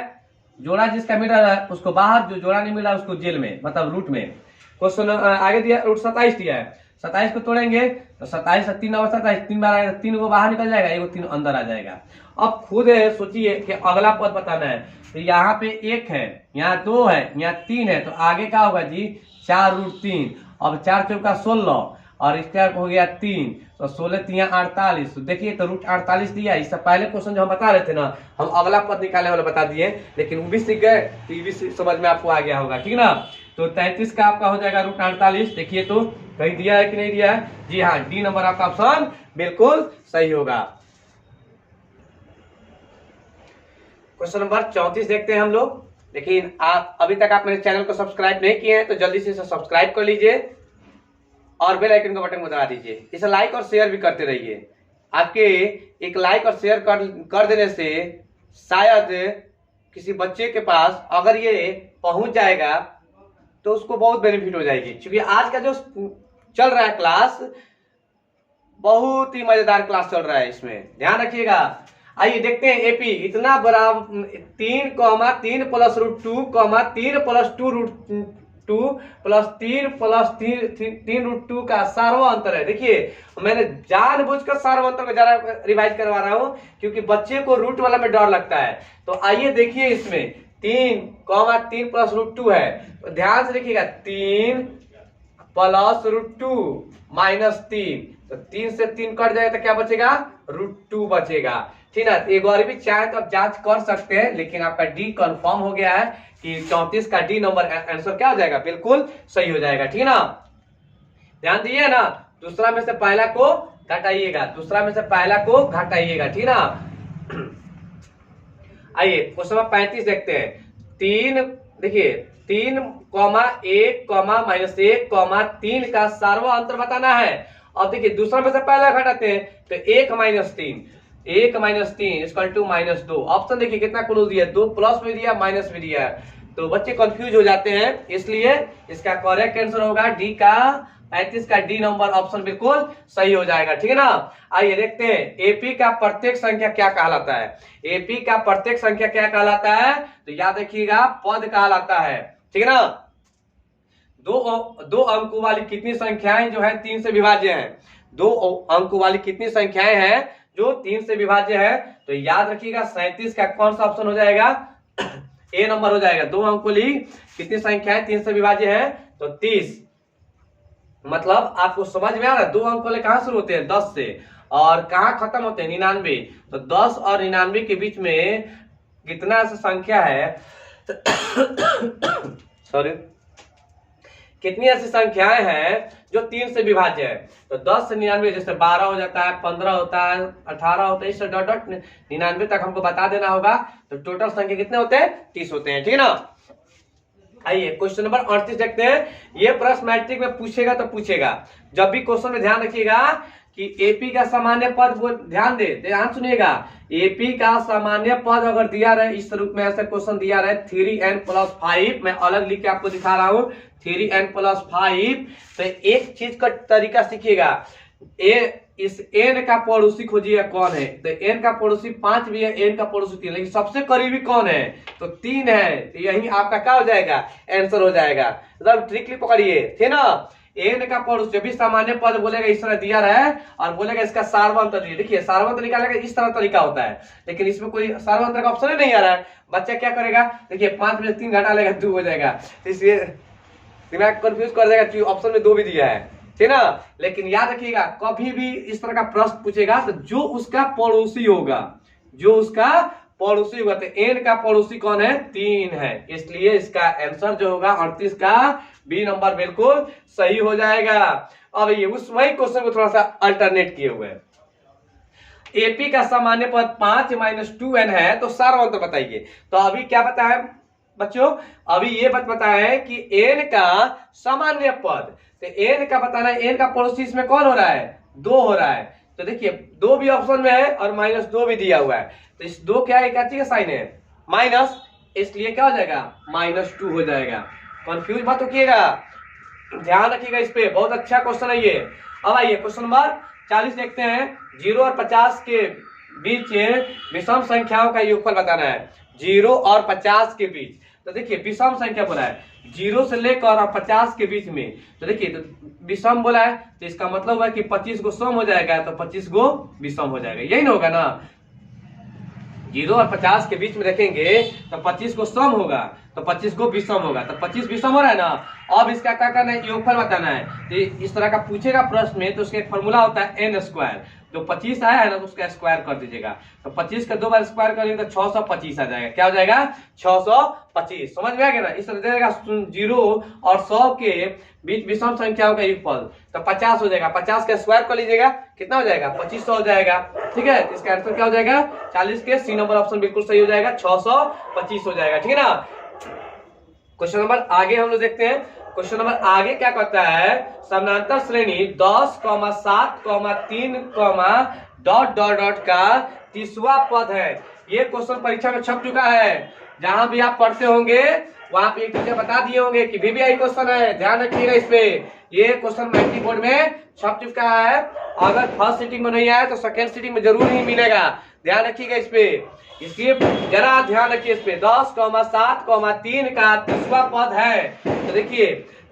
जोड़ा जिसका मिल रहा है उसको बाहर, जो जोड़ा नहीं मिला उसको जेल में, मतलब रूट में। क्वेश्चन आगे दिया रूट 27 दिया है, 27 को तोड़ेंगे तो 27 से 3 और 27, 3 बार आएगा, 3 को बाहर निकल जाएगा, 1 3 अंदर आ जाएगा। अब खुद सोचिए कि अगला पद बताना है, तो यहाँ पे 1 है, यहाँ 2 है, यहाँ 3 है, तो आगे क्या होगा जी 4√3। अब 4 चौका 16 और इसका हो गया 3, तो 16 3 48। तो देखिए तो √48 दिया। इससे पहले क्वेश्चन जो हम बता रहे थे ना, हम अगला पद निकालने वाला बता दिए, लेकिन वो भी सीख गए तो ये भी समझ में आपको आ गया होगा, ठीक ना। तो 33 का आपका हो जाएगा √48। देखिए तो कहीं दिया है कि नहीं दिया है, जी हाँ, डी नंबर आपका ऑप्शन बिल्कुल सही होगा। क्वेश्चन नंबर 34 देखते हैं हम लोग। लेकिन आप अभी तक आप मेरे चैनल को सब्सक्राइब नहीं किए हैं तो जल्दी से इसे सब्सक्राइब कर लीजिए और बेल आइकन का बटन दबा दीजिए। इसे लाइक और शेयर भी करते रहिए। आपके एक लाइक और शेयर कर देने से शायद किसी बच्चे के पास अगर ये पहुंच जाएगा तो उसको बहुत बेनिफिट हो जाएगी। क्योंकि आज का जो चल रहा है क्लास, बहुत ही मजेदार क्लास चल रहा है, इसमें ध्यान रखिएगा। आइए देखते हैं एपी इतना बराबर 3,3 plus root 2, 3 plus 2 root 2 plus 3 plus 3 root 2 का सार्व अंतर है। देखिए मैंने जानबूझकर सार्व अंतर को जरा रिवाइज करवा रहा हूं क्योंकि बच्चे को रूट वाला में डर लगता है। तो आइए देखिए इसमें 3 प्लस रूट 2 है, तो ध्यान से देखिएगा 3 प्लस रूट 2 माइनस 3, तो 3 से 3 कट जाएगा तो क्या बचेगा, रूट 2 बचेगा। ठीक है, एक बार भी चाहे तो आप जांच कर सकते हैं, लेकिन आपका डी कंफर्म हो गया है कि 34 का डी नंबर आंसर क्या हो जाएगा, बिल्कुल सही हो जाएगा। ठीक है ना, ध्यान दिए ना। दूसरा में से पहला को घटाइएगा, दूसरा में से पहला को घटाइएगा। ठीक है ना। आइए क्वेश्चन नंबर 35 देखते हैं। 3 देखिए 3,1, माइनस 1, 3 का सार्व अंतर बताना है। अब देखिए दूसरा में से पहला घटाते हैं तो 1 minus 3, 1 minus 3 equal to minus 2। Option देखिए कितना क्लोज दिया, 2 प्लस भी दिया माइनस भी दिया, तो बच्चे कंफ्यूज हो जाते हैं, इसलिए इसका करेक्ट आंसर होगा डी का 35 का डी नंबर ऑप्शन बिल्कुल सही हो जाएगा। ठीक है ना। आइए देखते हैं एपी का प्रत्येक संख्या क्या कहलाता है। एपी का प्रत्येक संख्या क्या कहलाता है, तो याद रखिएगा पद कहलाता है। ठीक है ना। दो अंकों वाली कितनी संख्याएं जो है 3 से विभाज्य हैं, 2 अंकों वाली कितनी संख्याएं हैं जो 3 से विभाज्य है, तो याद रखिएगा 37 का कौन सा ऑप्शन हो जाएगा, ए नंबर हो जाएगा। 2 अंकों वाली कितनी संख्याएं 3 से विभाज्य है, तो 30। मतलब आपको समझ में आ रहा है, 2 अंक वाले कहां शुरू होते हैं, 10 से, और कहां खत्म होते हैं, 99। तो 10 और 99 के बीच में कितना ऐसा संख्या है सॉरी, कितनी ऐसी संख्याएं हैं जो 3 से विभाज्य है। तो 10 से 99 जैसे 12 हो जाता है, 15 होता है, 18 होता है, इससे डॉट डॉट 99 तक हमको बता देना होगा। तो टोटल संख्या कितने होते हैं, 30 होते हैं। ठीक है ना। आइए क्वेश्चन नंबर 38 देखते हैं। ये प्रश्न मैट्रिक में पूछेगा तो पूछेगा, जब भी क्वेश्चन में ध्यान रखिएगा कि एपी का सामान्य पद, ध्यान सुनिएगा, एपी का सामान्य पद अगर दिया रहे इस रूप में, ऐसा क्वेश्चन दिया रहे 3n + 5, मैं अलग लिख के आपको दिखा रहा हूं 3n + 5, तो एक चीज का तरीका सीखिएगा, इस n का पड़ोसी खोजिएगा कौन है। तो n का पड़ोसी 5 भी है, n का पड़ोसी 3, लेकिन सबसे करीबी कौन है, तो 3 है। तो यही आपका क्या हो जाएगा, आंसर हो जाएगा। मतलब ट्रिकली पकड़िए, थे ना। n का पड़ोसी जब भी सामान्य पद बोलेगा इस तरह दिया रहा है और बोलेगा इसका सार्वंतर दिया, देखिए सार्वंतर निकालेगा इस तरह तरीका होता है, लेकिन इसमें कोई सार्वंतर का ऑप्शन नहीं आ रहा है। बच्चा क्या करेगा, देखिए 5 में 3 घटा लेगा 2 हो जाएगा, इसलिए दिमाग कंफ्यूज कर देगा कि ऑप्शन में 2 भी दिया है, ठीक ना। लेकिन याद रखिएगा कभी भी इस तरह का प्रश्न पूछेगा तो जो उसका पड़ोसी होगा, जो उसका पड़ोसी होगा, तो n का पड़ोसी कौन है, 3 है, इसलिए इसका आंसर जो होगा 38 का बी नंबर बिल्कुल सही हो जाएगा। अब ये उस वही क्वेश्चन को थोड़ा सा अल्टरनेट किए हुए, एपी का सामान्य पद 5 - 2n है, तो सार्वंतर बताइए। तो अभी क्या बताया बच्चों, अभी ये बताया है कि n का सामान्य पद, तो n का बताना है, n का पड़ोसी इसमें कौन हो रहा है, 2 हो रहा है। तो देखिए 2 भी ऑप्शन में है और -2 भी दिया हुआ है, तो इस 2 क्या है, का साइन है माइनस, इसलिए क्या हो जाएगा, -2 हो जाएगा। कंफ्यूज मत होइएगा, ध्यान रखिएगा इस पे, बहुत अच्छा क्वेश्चन है ये। अब आइए क्वेश्चन नंबर 40 देखते हैं। 0 और 50 के बीच विषम संख्याओं का योगफल बताना है, 0 और 50 के बीच। तो देखिए विषम संख्या बोला है 0 से लेकर और 50 के बीच में, तो देखिए तो विषम बोला है, तो इसका मतलब है कि 25 को सम हो जाएगा, तो 25 को विषम हो जाएगा, यही ना होगा ना। 0 और 50 के बीच में रखेंगे तो 25 को सम होगा, तो 25 को विषम होगा, तो 25 विषम हो रहा है ना। अब इसका क्या करना है, योगफल बताना है। तो इस तरह का पूछेगा प्रश्न में, तो उसका एक फॉर्मूला होता है n², जो 25 आया है ना तो उसका स्क्वायर कर दीजिएगा, तो 25 का 2 बार स्क्वायर करेंगे तो 625 आ जाएगा, क्या हो जाएगा, 625। समझ में आ गया ना। इस तरह देगा 0 और 100 के बीच विषम संख्याओं का योगफल, तो 50 हो जाएगा, 50 का स्क्वायर कर लीजिएगा, कितना हो जाएगा, 2500 हो जाएगा। ठीक है, इसका आंसर क्या हो जाएगा, 40 के सी नंबर ऑप्शन बिल्कुल सही हो जाएगा, 625 हो जाएगा। ठीक है ना। क्वेश्चन नंबर आगे हम लोग देखते हैं। क्वेश्चन नंबर आगे क्या कहता है, समानांतर श्रेणी 10, 7, 3, डॉट डॉट डॉट का 30वां पद है। ये क्वेश्चन परीक्षा में छप चुका है, जहां भी आप पढ़ते होंगे वहां पे एक चीजें बता दिए होंगे कि VBI क्वेश्चन है, ध्यान रखिएगा इस पे। ये क्वेश्चन मैट्रिक बोर्ड में छप चुका है, अगर फर्स्ट सीटिंग में नहीं आया तो सेकेंड सीटिंग में जरूर ही मिलेगा। ध्यान रखिएगा इस पे, इसलिए जरा ध्यान रखिए इस पे। 10,7,3 का तीसरा पद है, तो देखिए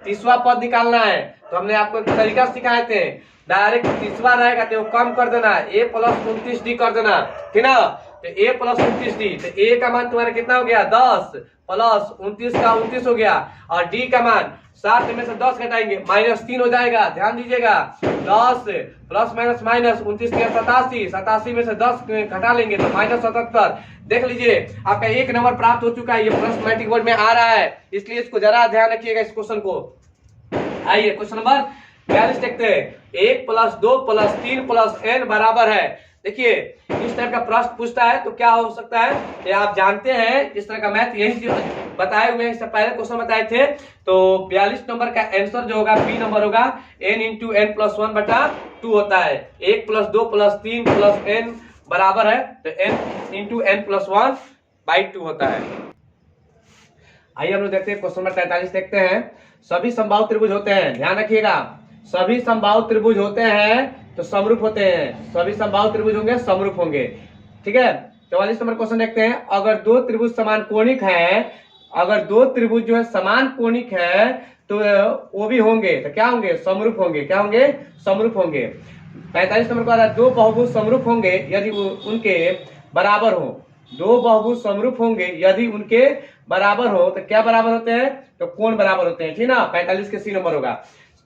तीसरा पद निकालना है, तो हमने आपको एक तरीका सिखाए थे, डायरेक्ट तीसरा रहेगा तो कम कर देना, a प्लस 29d कर देना, ठीक ना। तो a प्लस 29d, तो a का मान तुम्हारा कितना हो गया 10 प्लस 29 का 29 हो गया, और d का मान 7 में से 10 घटाएंगे -3 हो जाएगा। ध्यान दीजिएगा, 10 प्लस माइनस माइनस 29 के 87, 87 में से 10 घटा लेंगे तो -77। देख लीजिए आपका 1 नंबर प्राप्त हो चुका है, ये प्लस मैट्रिक बोर्ड में आ रहा है, इसलिए इसको जरा ध्यान रखिएगा इस क्वेश्चन को। आइए क्वेश्चन नंबर 42 देखते हैं। 1 प्लस 2 प्लस 3 प्लस n बराबर है। देखिए इस टाइप का प्रश्न पूछता है तो क्या हो सकता है, ये आप जानते हैं इस तरह का मैथ यही बताए हुए हैं, इससे पहले क्वेश्चन बताए थे। तो 42 नंबर का आंसर जो होगा बी नंबर होगा, n इंटू n प्लस 1 बटा 2 होता है। 1 प्लस 2 प्लस 3 प्लस n बराबर है, तो n into n plus 1 by 2 होता है। आइए हम लोग देखते हैं क्वेश्चन नंबर 43 देखते हैं। सभी संभावित त्रिभुज होते हैं, ध्यान रखिएगा, सभी संभावित त्रिभुज होते हैं तो समरूप होते हैं, सभी संभावित त्रिभुज होंगे समरूप होंगे, ठीक है। 44 नंबर क्वेश्चन देखते हैं। अगर दो त्रिभुज समान कोणिक हैं, अगर दो त्रिभुज जो है समान कोणिक है तो वो भी होंगे, तो क्या होंगे समरूप होंगे, क्या होंगे समरूप होंगे। 45 नंबर का दो बहुभुज समरूप होंगे यदि उनके बराबर हो, दो बहुभुज समरूप होंगे यदि उनके बराबर हो, तो क्या बराबर होते हैं, तो कोण बराबर होते हैं, ठीक ना। 45 के सी नंबर होगा।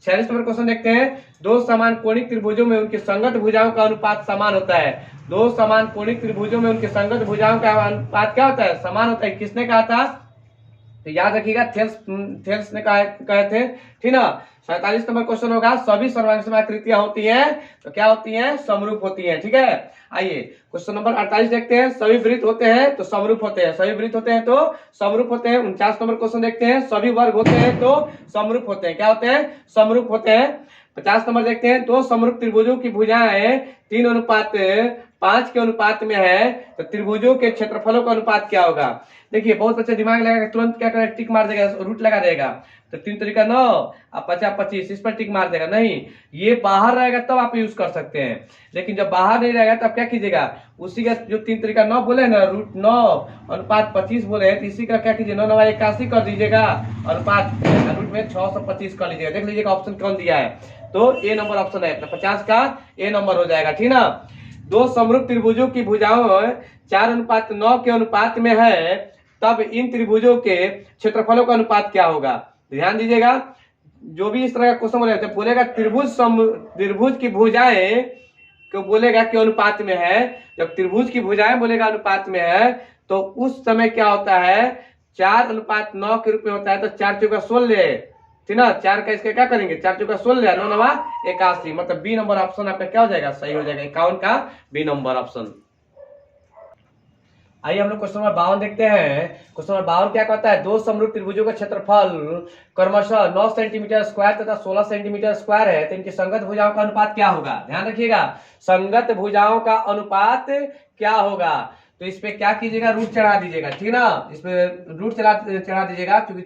46 नंबर क्वेश्चन देखते हैं। दो समान कोणिक त्रिभुजों में उनकी संगत भुजाओं का अनुपात समान होता है। दो समान कोणिक त्रिभुजों में उनकी संगत भुजाओं का अनुपात क्या होता है, समान होता है। किसने कहा था, तो याद रखिएगा थेल्स ने कहे थे, ठीक ना। 47 नंबर क्वेश्चन होगा। सभी सर्वांग आकृतियां होती हैं तो क्या होती हैं, समरूप होती हैं, ठीक है। आइए क्वेश्चन नंबर 48 देखते हैं। सभी वृत्त होते हैं तो समरूप होते हैं, सभी वृत्त होते हैं तो समरूप होते हैं। 49 नंबर क्वेश्चन देखते हैं। सभी वर्ग होते हैं तो समरूप होते हैं, क्या होते हैं, समरूप होते हैं। 50 नंबर देखते हैं। दो समरूप त्रिभुजों की भुजाएं 3:5 के अनुपात में है तो त्रिभुजों के क्षेत्रफलों का अनुपात क्या होगा। देखिए बहुत अच्छा दिमाग लगाएगा, तुरंत क्या करेगा, टिक मार देगा, रूट लगा देगा। तो 3 तरीका 9 और 50 25 इस पर टिक मार देगा। नहीं, ये बाहर रहेगा तब आप यूज कर सकते हैं, लेकिन जब बाहर नहीं रहेगा तब क्या कीजिएगा, उसी का जो 3 तरीका 9 बोले ना, √9 / 25 बोले हैं, तो इसी का क्या कीजिए 9 9 81 कर दीजिएगा, अनुपात रूट में 625 कर लीजिएगा। देख लीजिएगा ऑप्शन कौन दिया है, तो ए नंबर ऑप्शन है, 50 का ए नंबर हो जाएगा, ठीक ना। दो समरूप त्रिभुजों की भुजाओं 4:9 के अनुपात में है तब इन त्रिभुजों के क्षेत्रफलों का अनुपात क्या होगा। ध्यान दीजिएगा, जो भी इस तरह का क्वेश्चन बोलेगा तो बोलेगा त्रिभुज की भुजाएं को बोलेगा कि अनुपात में है। जब त्रिभुज की भुजाएं बोलेगा अनुपात में है तो उस समय क्या होता है, 4:9 के रूप में होता है। तो 4 चौका 16, ठीक ना, 4 का इसका क्या करेंगे, 4 चौका 16, 9 9 81, मतलब बी नंबर ऑप्शन आपका क्या हो जाएगा, सही हो जाएगा, 51 का बी नंबर ऑप्शन। आइए हम लोग क्वेश्चन नंबर 52 देखते हैं। क्वेश्चन नंबर 52 क्या कहता है, दो समरूप त्रिभुजों का क्षेत्रफल क्रमशः 9 सेंटीमीटर स्क्वायर तथा 16 सेंटीमीटर स्क्वायर है, तो इनकी संगत भुजाओं का अनुपात क्या होगा। ध्यान रखिएगा, संगत भुजाओं का अनुपात क्या होगा। तो इस पे क्या कीजिएगा, रूट चढ़ा दीजिएगा, ठीक ना, इस पे रूट चढ़ा दीजिएगा, क्योंकि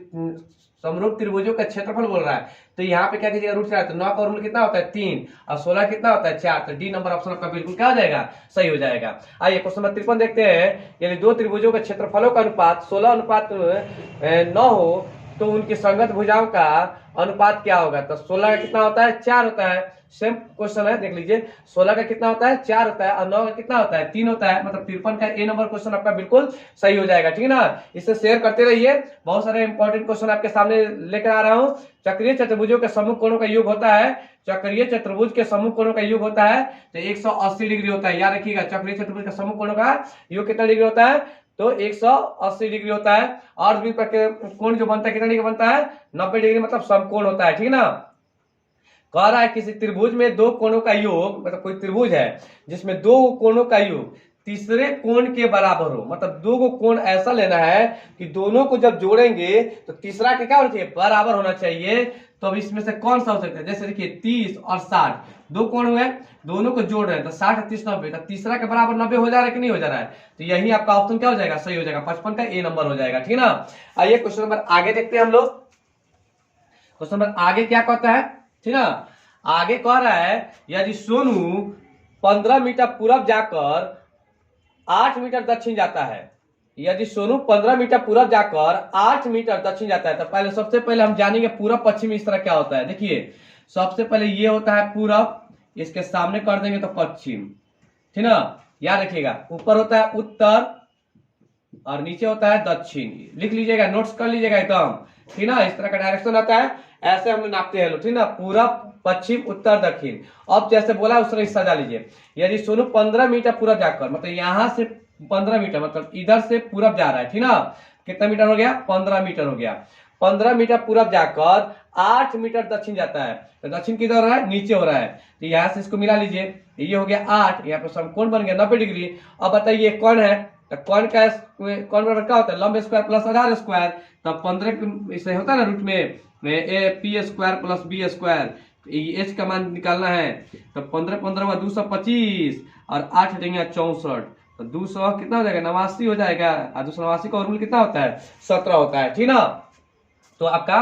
समरूप त्रिभुजों का क्षेत्रफल बोल रहा है। तो यहाँ पे क्या कीजिएगा, रूट चढ़ा, तो 9 का रूट कितना होता है 3 और 16 कितना होता है 4, तो डी नंबर ऑप्शन आपका बिल्कुल क्या हो जाएगा, सही हो जाएगा। आइए क्वेश्चन नंबर 53 देखते हैं। यदि दो त्रिभुजों के क्षेत्रफलों का अनुपात 16:9 हो तो उनकी संगत भुजाओं का अनुपात क्या होगा। तो 16 का कितना होता है, 4 होता है। सेम क्वेश्चन है, देख लीजिए, 16 का कितना होता है 4 होता है और 9 का कितना होता है 3 होता है, मतलब 53 का ए नंबर क्वेश्चन आपका बिल्कुल सही हो जाएगा, ठीक है ना। इसे शेयर करते रहिए, बहुत सारे इंपॉर्टेंट क्वेश्चन आपके सामने लेकर आ रहा हूँ। चक्रीय चतुर्भुजों के समूह कोणों का योग होता है, चक्रीय चतुर्भुज के समूह कोणों का योग होता है तो 180 डिग्री होता है। याद रखिएगा, चक्रीय चतुर्भुज का समूह कोणों का योग कितना डिग्री होता है, तो 180 डिग्री होता है। और भी कोण जो बनता है कितना डिग्री बनता है, 90 डिग्री, मतलब समकोण होता है, ठीक है ना। कह रहा है किसी त्रिभुज में दो कोणों का योग, मतलब कोई त्रिभुज है जिसमें दो कोणों का योग तीसरे कोण के बराबर हो, मतलब दो कोण ऐसा लेना है कि दोनों को जब जोड़ेंगे तो तीसरा के क्या होना चाहिए, बराबर होना चाहिए। तो अब इसमें से कौन सा हो सकता है, जैसे देखिए 30 और 60 दो कोण हुए, दोनों को जोड़ रहे हैं तो 60 30 90, तो तीसरा के बराबर 90 हो जा रहा है कि नहीं हो जा रहा है, तो यही आपका ऑप्शन क्या हो जाएगा, सही हो जाएगा, 55 का ए नंबर हो जाएगा, ठीक है ना। आइए क्वेश्चन नंबर आगे देखते हैं हम लोग। क्वेश्चन नंबर आगे क्या कहता है, ठीक है ना। आगे कह रहा है यदि सोनू 15 मीटर पूरब जाकर 8 मीटर दक्षिण जाता है, यदि सोनू 15 मीटर पूरब जाकर 8 मीटर दक्षिण जाता है, तो पहले सबसे पहले हम जानेंगे पूरब पश्चिम इस तरह क्या होता है। देखिए सबसे पहले ये होता है पूरब, इसके सामने कर देंगे तो पश्चिम, ठीक ना। याद रखिएगा ऊपर होता है उत्तर और नीचे होता है दक्षिण, लिख लीजिएगा, नोट्स कर लीजिएगा एकदम, ठीक ना। इस तरह का डायरेक्शन आता है, ऐसे हम नापते हैं लोग, ठीक ना, पूरब पश्चिम उत्तर दक्षिण। अब जैसे बोला उस तरह सजा लीजिए। यदि सोनू 15 मीटर पूरब जाकर, मतलब यहां से 15 मीटर, मतलब इधर से पूरब जा रहा है, ठीक ना, कितना मीटर हो गया, 15 मीटर हो गया। 15 मीटर पूरब जाकर 8 मीटर दक्षिण जाता है, तो दक्षिण किधर हो रहा है, नीचे हो रहा है, तो यहाँ से इसको मिला लीजिए, ये हो गया 8, यहाँ पे समकोण बन गया 90 डिग्री। अब बताइए कौन है, तो कौन का कौन बराबर क्या होता है, लंब स्क्वायर प्लस आधार स्क्वायर, तो 15 इससे होता है ना रूट में A P square plus B square, H का मान निकालना है, तो 15 15 हुआ 225 और 8 हटेंगे 64, तो 200 कितना हो जाएगा, 89 हो जाएगा, और 289 का वर्गमूल कितना होता है, 17 होता है, ठीक ना। तो आपका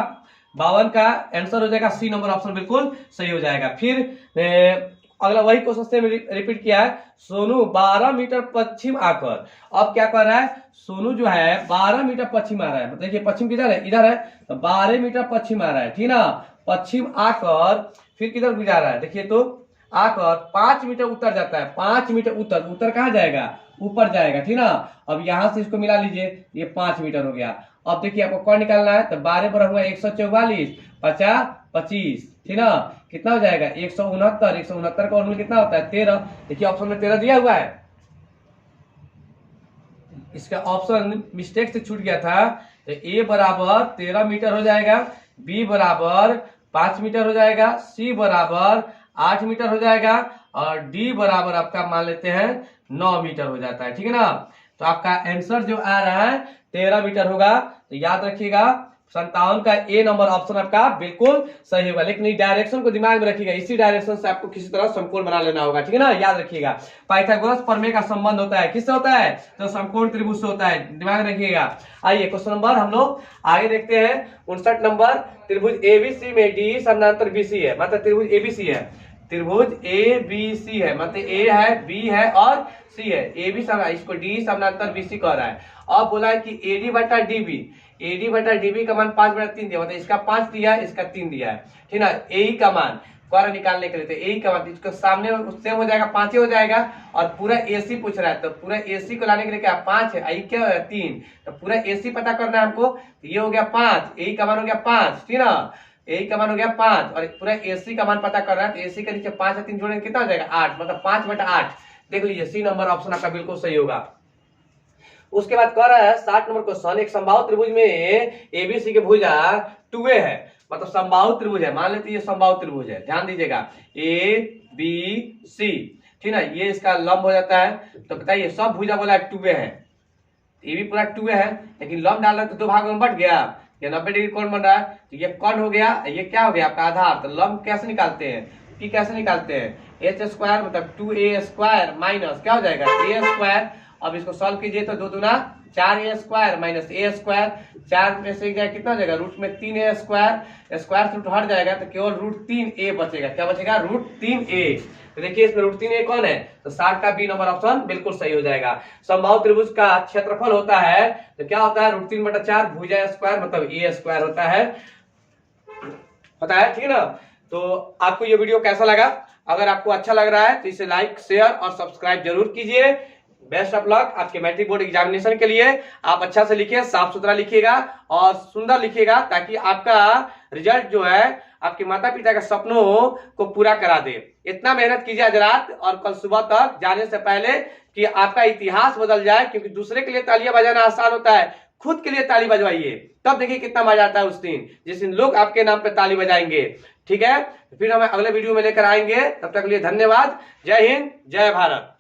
52 का आंसर हो जाएगा सी नंबर ऑप्शन बिल्कुल सही हो जाएगा। फिर अगला वही क्वेश्चन से रिपीट किया है, सोनू 12 मीटर पश्चिम आकर, अब क्या कर रहा है, सोनू जो है 12 मीटर पश्चिम आ रहा है, मतलब देखिए पश्चिम किधर है, इधर है, तो 12 मीटर पश्चिम आ रहा है, ठीक ना। पश्चिम आकर फिर किधर गुजार रहा है, देखिए तो आकर 5 मीटर उत्तर जाता है, 5 मीटर उत्तर, उत्तर कहाँ जाएगा, ऊपर जाएगा, ठीक ना। अब यहां से इसको मिला लीजिए, ये 5 मीटर हो गया। अब देखिए आपको कौन निकालना है, तो 12 बरा हुआ 144, 50 25, ठीक ना, कितना हो जाएगा 169, 169 का वर्गमूल कितना होता है 13। देखिए ऑप्शन में 13 दिया हुआ है, इसका ऑप्शन मिस्टेक से छूट गया था, तो ए बराबर 13 मीटर हो जाएगा, बी बराबर 5 मीटर हो जाएगा, सी बराबर 8 मीटर हो जाएगा, और डी बराबर आपका मान लेते हैं 9 मीटर हो जाता है, ठीक है ना। तो आपका आंसर जो आ रहा है 13 मीटर होगा, तो याद रखिएगा 57 का ए नंबर ऑप्शन आपका बिल्कुल सही होगा। लेकिन इस डायरेक्शन को दिमाग में रखिएगा, इसी डायरेक्शन से आपको किसी तरह समकोण बना लेना होगा, ठीक है ना, याद रखिएगा। पाइथागोरस प्रमेय का संबंध होता है, किससे होता है, तो समकोण त्रिभुज से होता है, दिमाग में रखिएगा। आइए क्वेश्चन नंबर हम लोग आगे देखते हैं। 59 नंबर, त्रिभुज एबीसी में डी समानांतर बीसी है, मतलब त्रिभुज एबीसी है, त्रिभुज ए बी सी है, मतलब ए है, बी है और सी है, ए बी इसको डी समानांतर बीसी कह रहा है। अब बोला है कि एडी बटा डीबी, एडी बटा डीबी का मान 5/3 दिया, मतलब इसका 5 दिया है, इसका 3 दिया है, ठीक ना। ए का मान कर निकालने के लिए, तो ए का मान इसको सामने सेम हो जाएगा, 5 हो जाएगा, और पूरा एसी पूछ रहा है, तो पूरा एसी को लाने के लिए क्या 5 है, आई क्या है 3, तो पूरा एसी पता करना है हमको, तो ये हो गया 5, ए का मान हो गया 5, ठीक ना, ए का मान हो गया 5, और पूरा एसी का मान पता कर रहा है, तो एसी के नीचे 5 और 3 जोड़ेंगे कितना हो जाएगा 8, मतलब 5/8। देख लीजिए सी नंबर ऑप्शन आपका बिल्कुल सही होगा। उसके बाद कह रहा है 60 नंबर क्वेश्चन, एक समबाहु त्रिभुज में एबीसी के भुजा 2a है, मतलब समबाहु त्रिभुज है, मान लेते ये समबाहु त्रिभुज है, ध्यान दीजिएगा ए बी सी, ठीक ना, ये इसका लंब हो जाता है। तो बताइए सब भुजा बोला 2a है, ये भी पूरा 2a है, लेकिन लंब डाल रहे तो 2 भाग में बट गया, ये 90 डिग्री कोण बन रहा है, तो ये कौन हो गया, ये क्या हो गया आपका आधार। तो लंब कैसे निकालते हैं, पी कैसे निकालते हैं, एच स्क्वायर मतलब 2a स्क्वायर माइनस क्या हो जाएगा a स्क्वायर। अब इसको सॉल्व कीजिए तो 2 दूना 4a square minus a square, 4 में से कितना हो जाएगा रूट में 3a स्क्वायर, स्क्वायर से रूट हट जाएगा तो केवल √3a बचेगा, क्या बचेगा √3a। तो देखिए इसमें √3a कौन है, तो 60 का बी नंबर ऑप्शन बिल्कुल सही हो जाएगा। समबाहु त्रिभुज का क्षेत्रफल होता है तो क्या होता है √3/4 भुजा स्क्वायर मतलब a स्क्वायर होता है, ठीक है ना। तो आपको ये वीडियो कैसा लगा, अगर आपको अच्छा लग रहा है तो इसे लाइक शेयर और सब्सक्राइब जरूर कीजिए। बेस्ट ऑफ लक आपके मैट्रिक बोर्ड एग्जामिनेशन के लिए। आप अच्छा से लिखिए, साफ सुथरा लिखिएगा और सुंदर लिखिएगा, ताकि आपका रिजल्ट जो है आपके माता पिता के सपनों को पूरा करा दे। इतना मेहनत कीजिए आज रात और कल सुबह तक जाने से पहले कि आपका इतिहास बदल जाए, क्योंकि दूसरे के लिए तालियां बजाना आसान होता है, खुद के लिए ताली बजवाइए, तब देखिए कितना मजा आता है उस दिन जिस दिन लोग आपके नाम पे ताली बजाएंगे। ठीक है, फिर हम अगले वीडियो में लेकर आएंगे, तब तक के लिए धन्यवाद। जय हिंद, जय भारत।